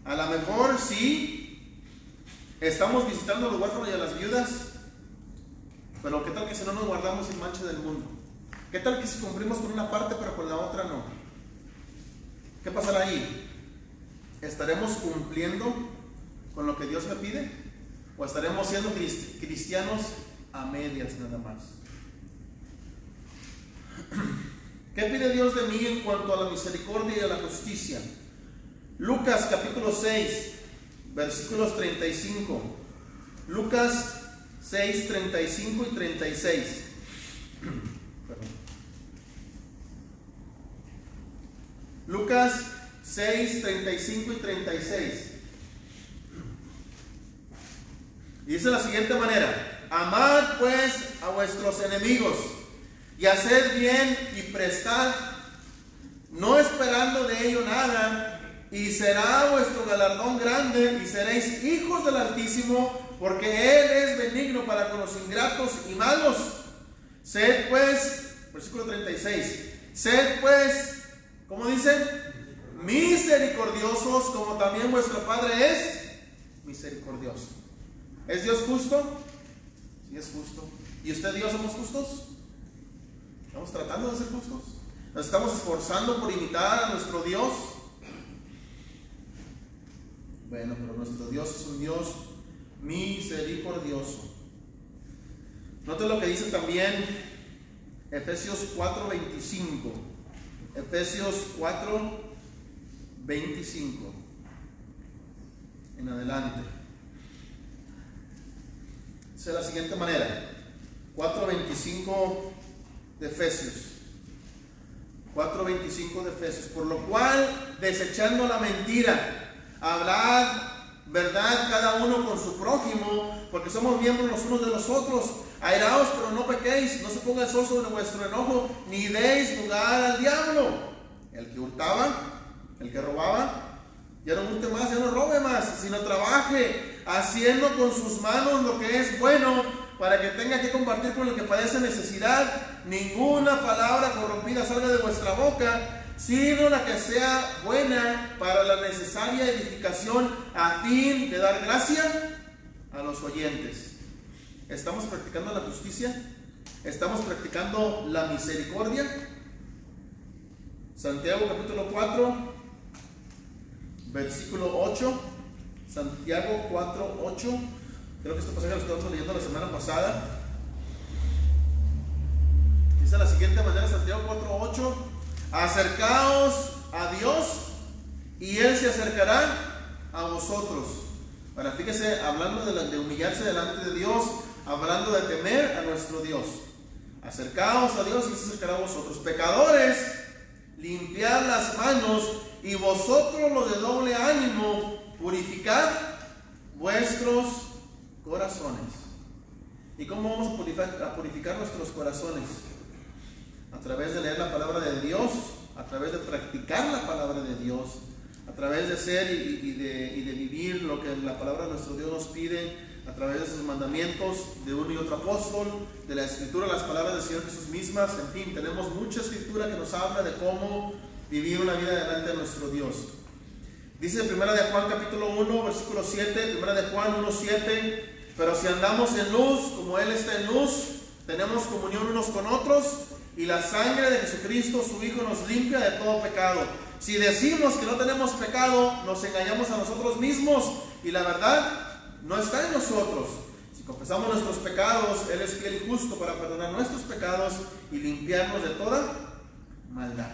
A lo mejor sí estamos visitando a los huérfanos y a las viudas, pero ¿qué tal que si no nos guardamos sin mancha del mundo? ¿Qué tal que si cumplimos con una parte pero con la otra no? ¿Qué pasará ahí? ¿Estaremos cumpliendo con lo que Dios me pide? ¿O estaremos siendo cristianos a medias nada más? ¿Qué pide Dios de mí en cuanto a la misericordia y a la justicia? Lucas capítulo 6, versículos 35. Lucas 6, 35 y 36. Lucas 6, 35 y 36. Dice de la siguiente manera: amad pues a vuestros enemigos y haced bien y prestad, no esperando de ello nada, y será vuestro galardón grande, y seréis hijos del Altísimo, porque Él es benigno para con los ingratos y malos. Sed pues, versículo 36, sed pues, ¿cómo dice? Misericordiosos, como también vuestro Padre es misericordioso. ¿Es Dios justo? Sí, es justo. ¿Y usted y yo somos justos? ¿Estamos tratando de ser justos? ¿Nos estamos esforzando por imitar a nuestro Dios? Bueno, pero nuestro Dios es un Dios misericordioso. Note lo que dice también Efesios 4:25. Efesios 4:25 en adelante. Dice de la siguiente manera, 4:25 de Efesios. 4:25 de Efesios. Por lo cual, desechando la mentira, hablad verdad cada uno con su prójimo, porque somos miembros los unos de los otros. Airaos, pero no pequéis, no se ponga el sol sobre vuestro enojo, ni deis lugar al diablo. El que hurtaba, el que robaba, ya no hurte más, ya no robe más, sino trabaje, haciendo con sus manos lo que es bueno, para que tenga que compartir con el que padece necesidad. Ninguna palabra corrompida salga de vuestra boca, sino la que sea buena para la necesaria edificación, a fin de dar gracia a los oyentes. ¿Estamos practicando la justicia? ¿Estamos practicando la misericordia? Santiago capítulo 4, versículo 8. Santiago 4, 8. Creo que este pasaje lo estábamos leyendo la semana pasada. Dice de la siguiente manera, Santiago 4, 8. Acercaos a Dios y Él se acercará a vosotros. Ahora fíjese, hablando de humillarse delante de Dios, hablando de temer a nuestro Dios. Acercaos a Dios y Él se acercará a vosotros. Pecadores, limpiad las manos, y vosotros los de doble ánimo, purificad vuestros corazones. ¿Y cómo vamos a purificar nuestros corazones? A través de leer la palabra de Dios, a través de practicar la palabra de Dios, a través de ser y de vivir lo que la palabra de nuestro Dios nos pide, a través de sus mandamientos, de uno y otro apóstol, de la Escritura, las palabras del Señor Jesús mismas. En fin, tenemos mucha Escritura que nos habla de cómo vivir una vida delante de nuestro Dios. Dice en 1 de Juan capítulo 1, versículo 7, 1 de Juan 1, 7, pero si andamos en luz, como Él está en luz, tenemos comunión unos con otros, y la sangre de Jesucristo, su Hijo, nos limpia de todo pecado. Si decimos que no tenemos pecado, nos engañamos a nosotros mismos, y la verdad no está en nosotros. Si confesamos nuestros pecados, Él es fiel y justo para perdonar nuestros pecados y limpiarnos de toda maldad.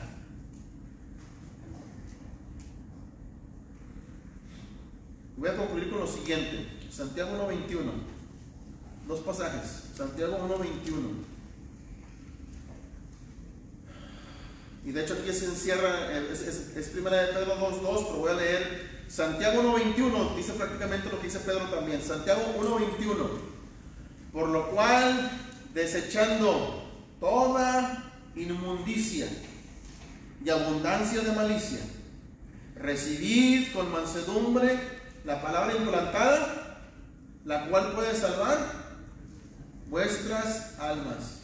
Voy a concluir con lo siguiente. Santiago 1:21. Dos pasajes. Santiago 1:21. Y de hecho aquí se encierra, es primera de Pedro 2:2, pero voy a leer Santiago 1:21, dice prácticamente lo que dice Pedro también. Santiago 1:21. Por lo cual, desechando toda inmundicia y abundancia de malicia, recibid con mansedumbre la palabra implantada, la cual puede salvar vuestras almas.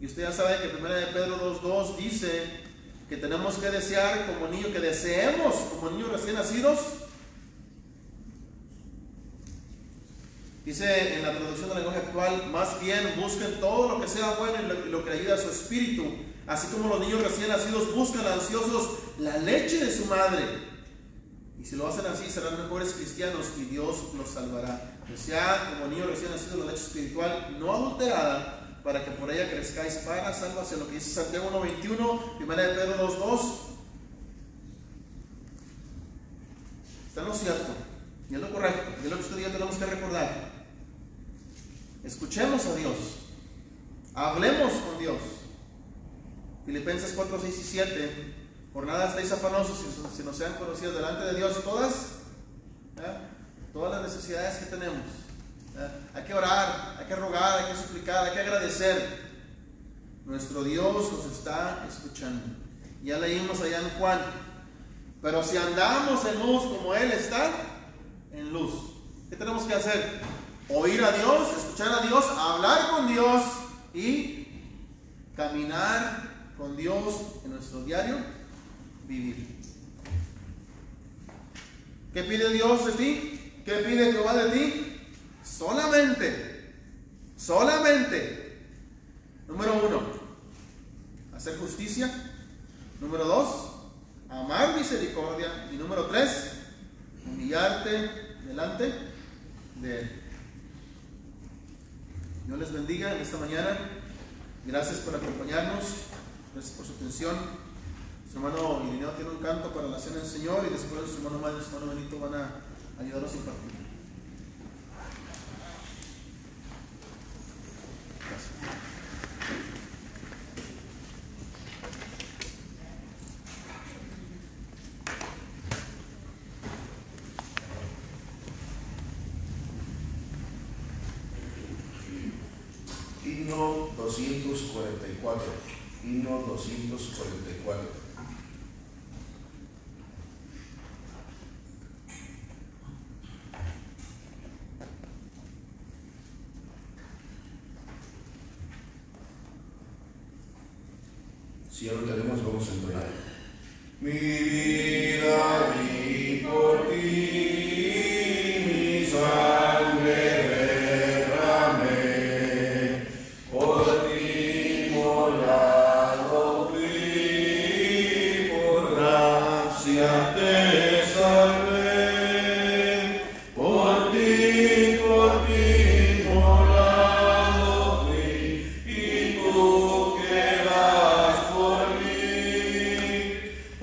Y usted ya sabe que 1 de Pedro 2:2 dice que tenemos que desear como niños, que deseemos como niños recién nacidos. Dice en la traducción del lenguaje actual, más bien busquen todo lo que sea bueno y lo que ayude a su espíritu, así como los niños recién nacidos buscan ansiosos la leche de su madre. Y si lo hacen así, serán mejores cristianos y Dios los salvará. Desead como niños recién nacidos la leche espiritual no adulterada, para que por ella crezcáis para salvación. Lo que dice Santiago 1:21, 1 de Pedro 2:2. Está en lo cierto, y es lo correcto, y es lo que usted y yo tenemos que recordar. Escuchemos a Dios, hablemos con Dios. Filipenses 4:6 y 7. Por nada estáis afanosos, si no sean conocidos delante de Dios todas las necesidades que tenemos. Hay que orar, hay que rogar, hay que suplicar, hay que agradecer. Nuestro Dios nos está escuchando. Ya leímos allá en Juan. Pero si andamos en luz como Él está en luz, ¿qué tenemos que hacer? Oír a Dios, escuchar a Dios, hablar con Dios y caminar con Dios en nuestro diario vivir. ¿Qué pide Dios de ti? ¿Qué pide Jehová de ti? Solamente. Número 1, hacer justicia. Número 2, amar misericordia. Y número 3, humillarte delante de Él. Dios les bendiga en esta mañana. Gracias por acompañarnos. Gracias por su atención. Su hermano Irineo tiene un canto para la cena del Señor y después su hermano Mario y su hermano Benito van a ayudarnos a impartir. Himno 244. Himno 244. Si ya lo tenemos, vamos a entonar. Mi vida di por ti, mi sangre derramé, por ti molado fui, por gracia te salvé, por ti molado fui, y tú quedas por mí,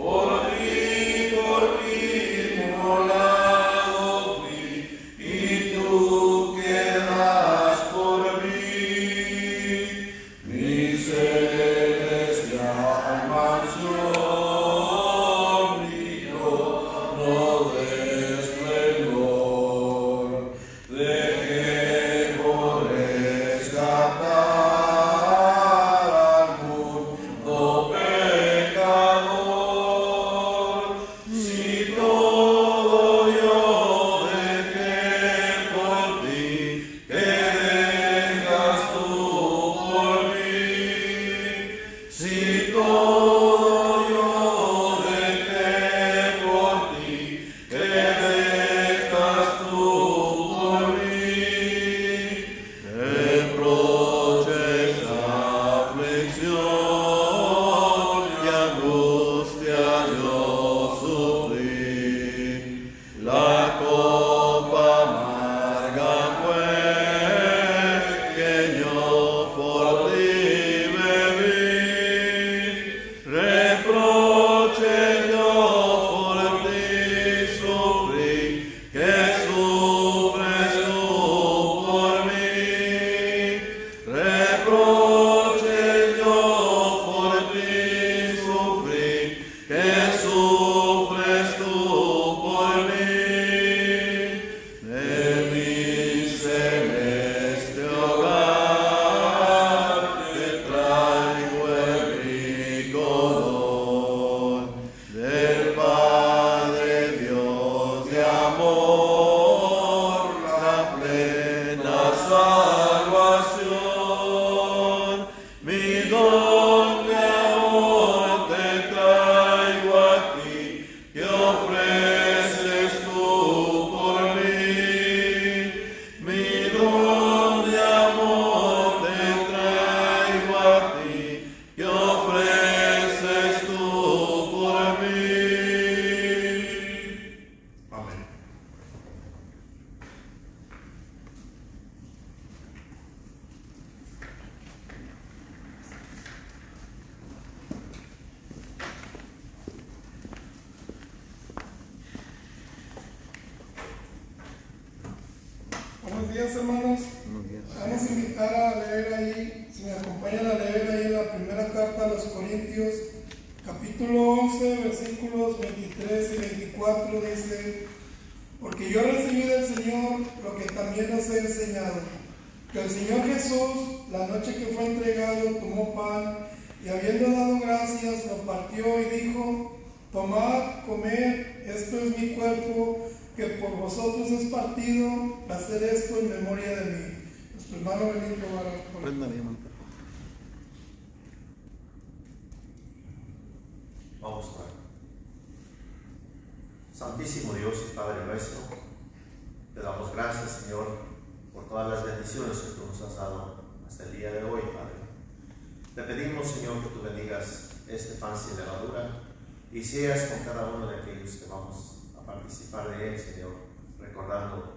por ti molado. días, hermanos. Buenos días. Vamos a invitar a leer ahí, si me acompañan a leer ahí la primera carta a los Corintios, capítulo 11, versículos 23 y 24, dice: porque yo recibí del Señor lo que también os he enseñado, que el Señor Jesús, la noche que fue entregado, tomó pan, y habiendo dado gracias, lo partió y dijo: tomad, comed, esto es mi cuerpo, que por vosotros es partido, hacer esto en memoria de mí. Nuestro hermano Benito va a Préndale, hermano. Vamos a orar. Santísimo Dios y Padre nuestro, te damos gracias, Señor, por todas las bendiciones que tú nos has dado hasta el día de hoy, Padre. Te pedimos, Señor, que tú bendigas este pan sin levadura y seas con cada uno de aquellos que vamos a participar de él, Señor, recordando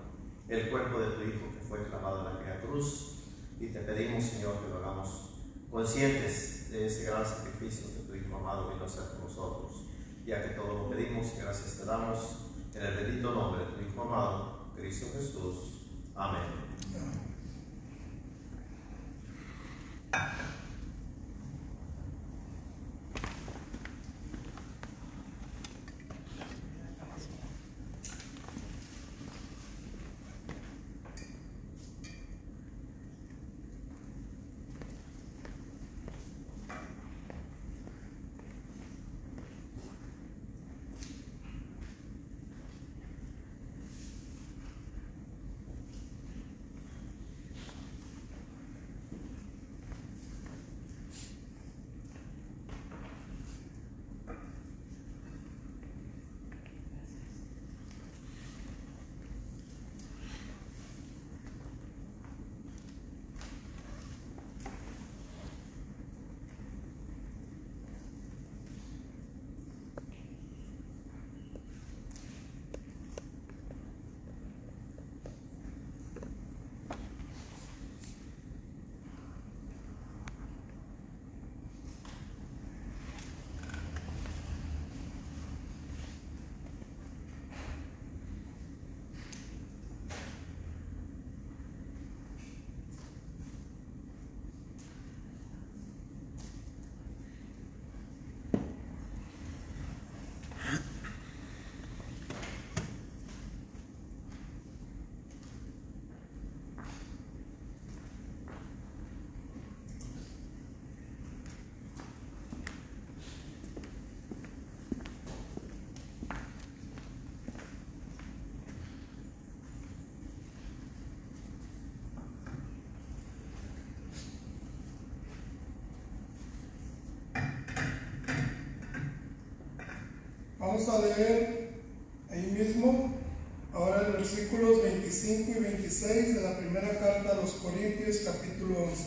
el cuerpo de tu Hijo que fue clavado en aquella cruz, y te pedimos, Señor, que lo hagamos conscientes de ese gran sacrificio que tu Hijo amado vino a hacer por nosotros, ya que todo lo pedimos y gracias te damos en el bendito nombre de tu Hijo amado, Cristo Jesús. Amén. Vamos a leer ahí mismo, ahora en versículos 25 y 26 de la primera carta a los Corintios, capítulo 11.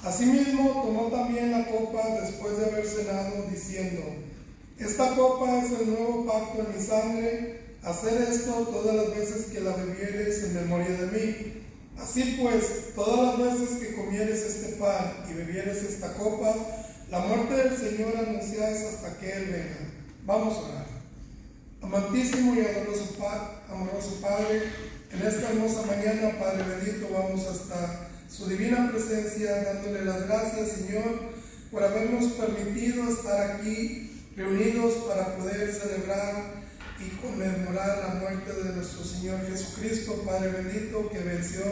Asimismo, tomó también la copa después de haber cenado, diciendo: esta copa es el nuevo pacto en mi sangre, hacer esto todas las veces que la bebiereis en memoria de mí. Así pues, todas las veces que comieres este pan y bebieres esta copa, la muerte del Señor anunciáis hasta que Él venga. Vamos a orar. Amantísimo y amoroso Padre, en esta hermosa mañana, Padre bendito, vamos hasta su divina presencia, dándole las gracias, Señor, por habernos permitido estar aquí reunidos para poder celebrar y conmemorar la muerte de nuestro Señor Jesucristo, Padre bendito, que venció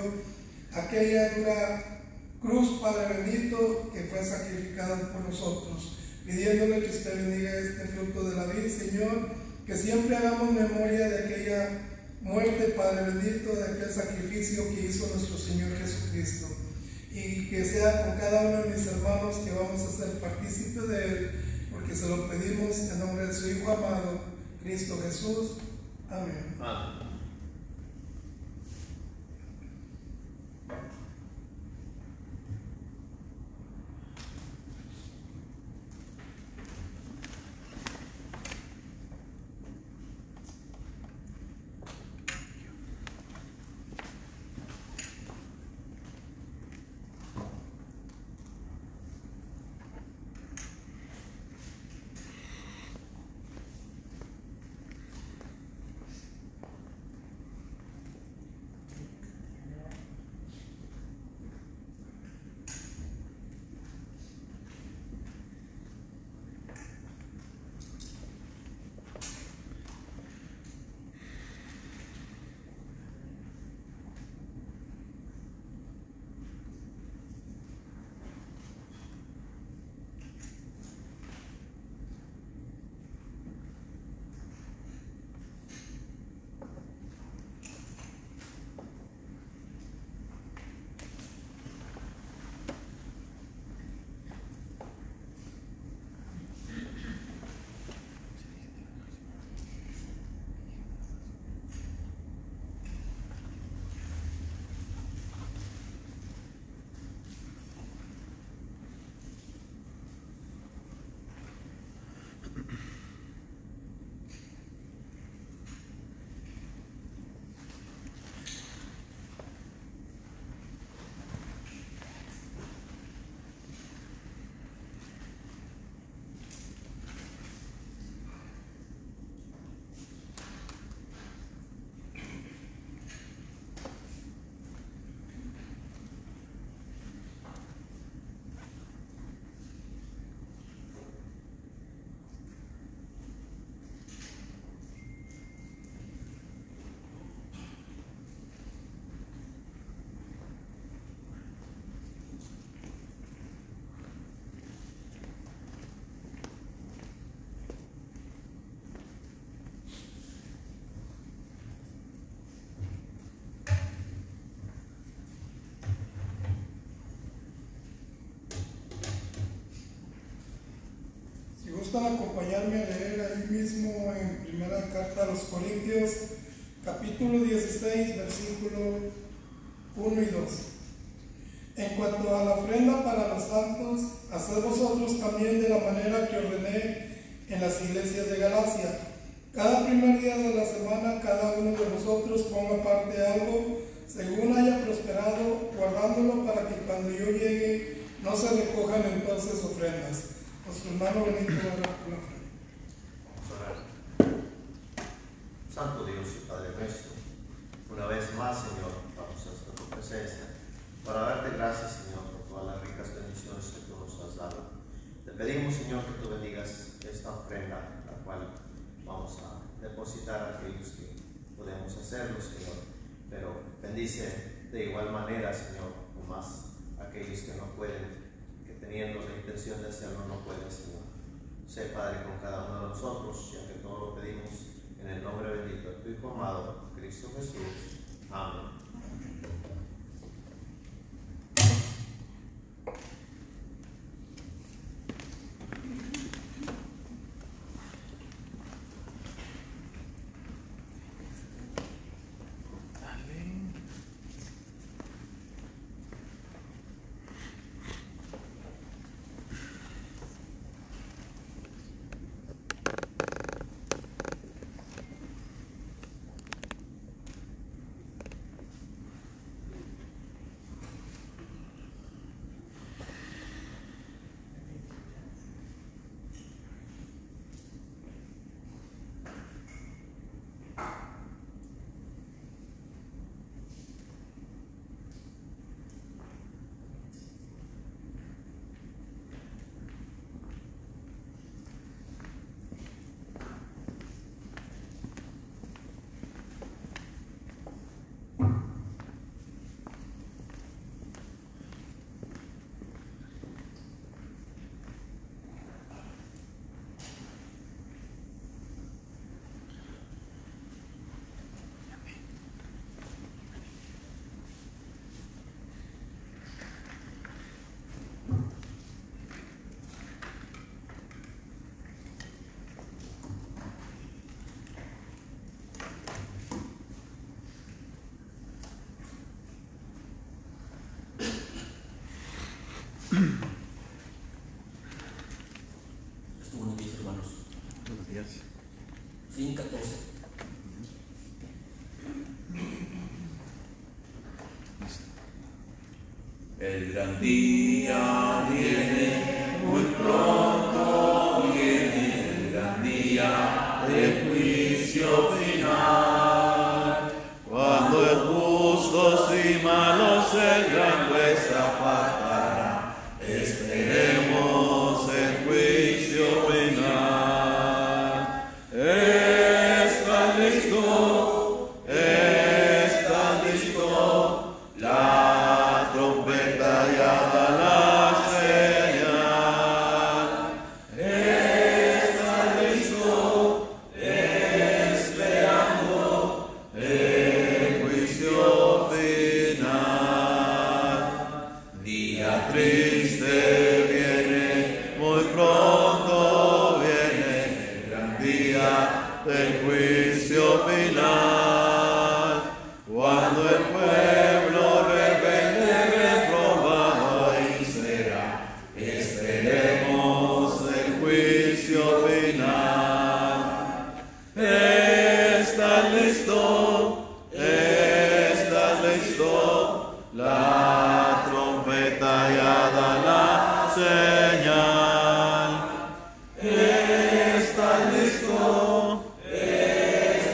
aquella dura cruz, Padre bendito, que fue sacrificado por nosotros, pidiéndole que usted bendiga este fruto de la vida, Señor, que siempre hagamos memoria de aquella muerte, Padre bendito, de aquel sacrificio que hizo nuestro Señor Jesucristo, y que sea con cada uno de mis hermanos que vamos a ser partícipes de Él, porque se lo pedimos en nombre de su Hijo amado, Cristo Jesús. Amén. Amén. gustan acompañarme a leer ahí mismo en primera carta a los Corintios, capítulo 16, versículo 1 y 2. En cuanto a la ofrenda para los santos, haced vosotros también de la manera que ordené en las iglesias de Galacia. Cada primer día de la semana, cada uno de vosotros ponga aparte algo, según haya prosperado, guardándolo para que cuando yo llegue no se recojan entonces ofrendas. Nuestro hermano Benito orar por la ofrenda. Vamos a orar. Santo Dios y Padre nuestro, una vez más, Señor, vamos hasta tu presencia para darte gracias, Señor, por todas las ricas bendiciones que tú nos has dado. Te pedimos, Señor, que tú bendigas esta ofrenda, la cual vamos a depositar a aquellos que podemos hacerlo, Señor, pero bendice de igual manera, Señor, o más aquellos que no pueden, que teniendo la intención de hacerlo no pueden, Señor. Sé, Padre, con cada uno de nosotros, ya que todo lo pedimos en el nombre bendito de tu Hijo amado, Cristo Jesús. Amén. Buenos días, hermanos. Buenos días. Fin 14. El gran día viene, muy pronto viene el gran día del juicio final. Cuando el justos y malos el gran juez apartará, esperemos el juicio final. ¿Estás listo? ¿Estás listo? La trompeta ya da la señal. ¿Estás listo? Esperando el juicio final. Día triste viene, muy pronto viene el gran día del juicio final. Cuando el pueblo rebelde reprobado ahí será, esperemos el juicio final. ¿Estás listo? ¿Estás listo? La trompeta ya da la señal. ¿Estás listo?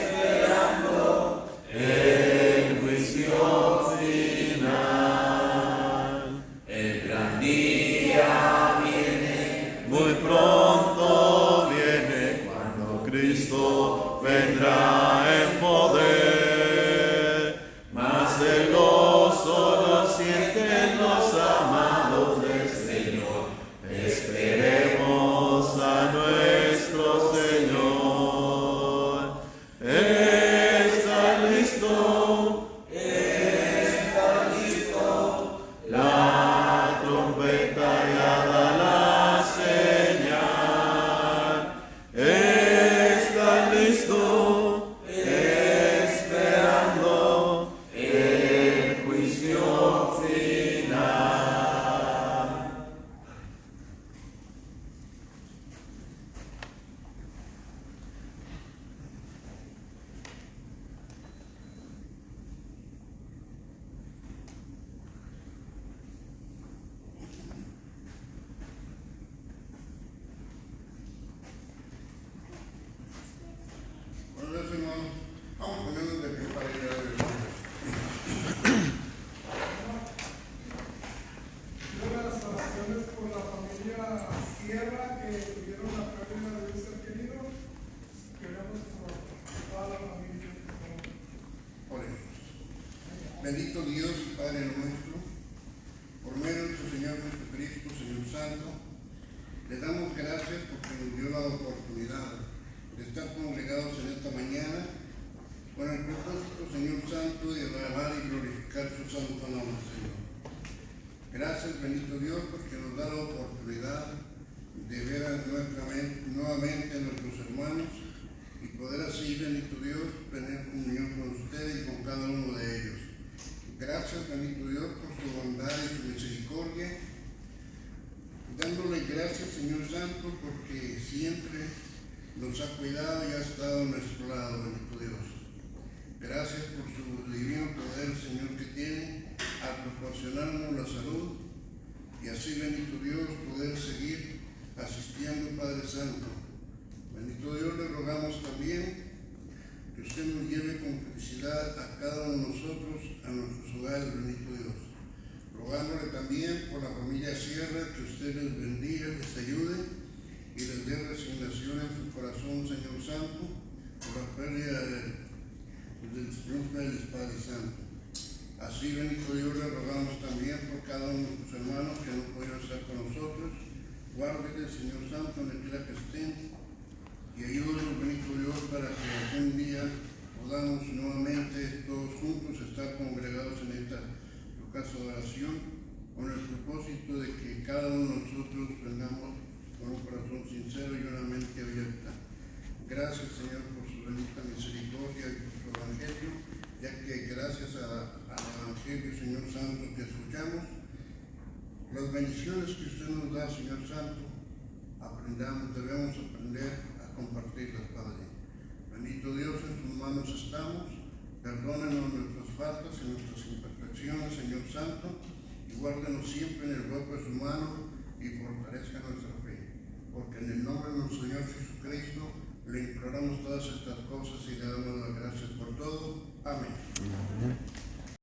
Esperando el juicio final. El gran día viene, Muy pronto viene cuando Cristo vendrá en poder. Mas el gozo los Bendito Dios y Padre nuestro, por medio de nuestro Señor Jesucristo, Señor Santo, le damos gracias porque nos dio la oportunidad de estar congregados en esta mañana con el propósito, Señor Santo, de alabar y glorificar su santo nombre, Señor. Gracias, bendito Dios, porque nos da la oportunidad de ver nuevamente a nuestros hermanos y poder así, bendito Dios, tener comunión con usted y con cada uno de ellos. Gracias, bendito Dios, por su bondad y su misericordia, dándole gracias, Señor Santo, porque siempre nos ha cuidado y ha estado a nuestro lado, bendito Dios. Gracias por su divino poder, Señor, que tiene al proporcionarnos la salud y así, bendito Dios, poder seguir asistiendo, Padre Santo. Bendito Dios, le rogamos también que usted nos lleve con felicidad a cada uno de nosotros a nuestros hogares, bendito Dios. Rogándole también por la familia Sierra, que usted les bendiga, les ayude y les dé resignación en su corazón, Señor Santo, por la pérdida del Señor Félix, Padre Santo. Así, bendito Dios, le rogamos también por cada uno de nuestros hermanos que no pudieron estar con nosotros. Guárdeles, Señor Santo, en el día que estén y ayúdenos, bendito Dios, para que algún día podamos nuevamente todos juntos estar congregados en esta casa de oración con el propósito de que cada uno de nosotros vengamos con un corazón sincero y una mente abierta. Gracias, Señor, por su bendita misericordia y por su evangelio, ya que gracias al evangelio, Señor Santo, que escuchamos, las bendiciones que usted nos da, Señor Santo, debemos aprender a compartirlas, Padre. Bendito Dios, en sus manos estamos. Perdónenos nuestras faltas y nuestras imperfecciones, Señor Santo, y guárdenos siempre en el hueco de su mano y fortalezca nuestra fe. Porque en el nombre de nuestro Señor Jesucristo le imploramos todas estas cosas y le damos las gracias por todo. Amén.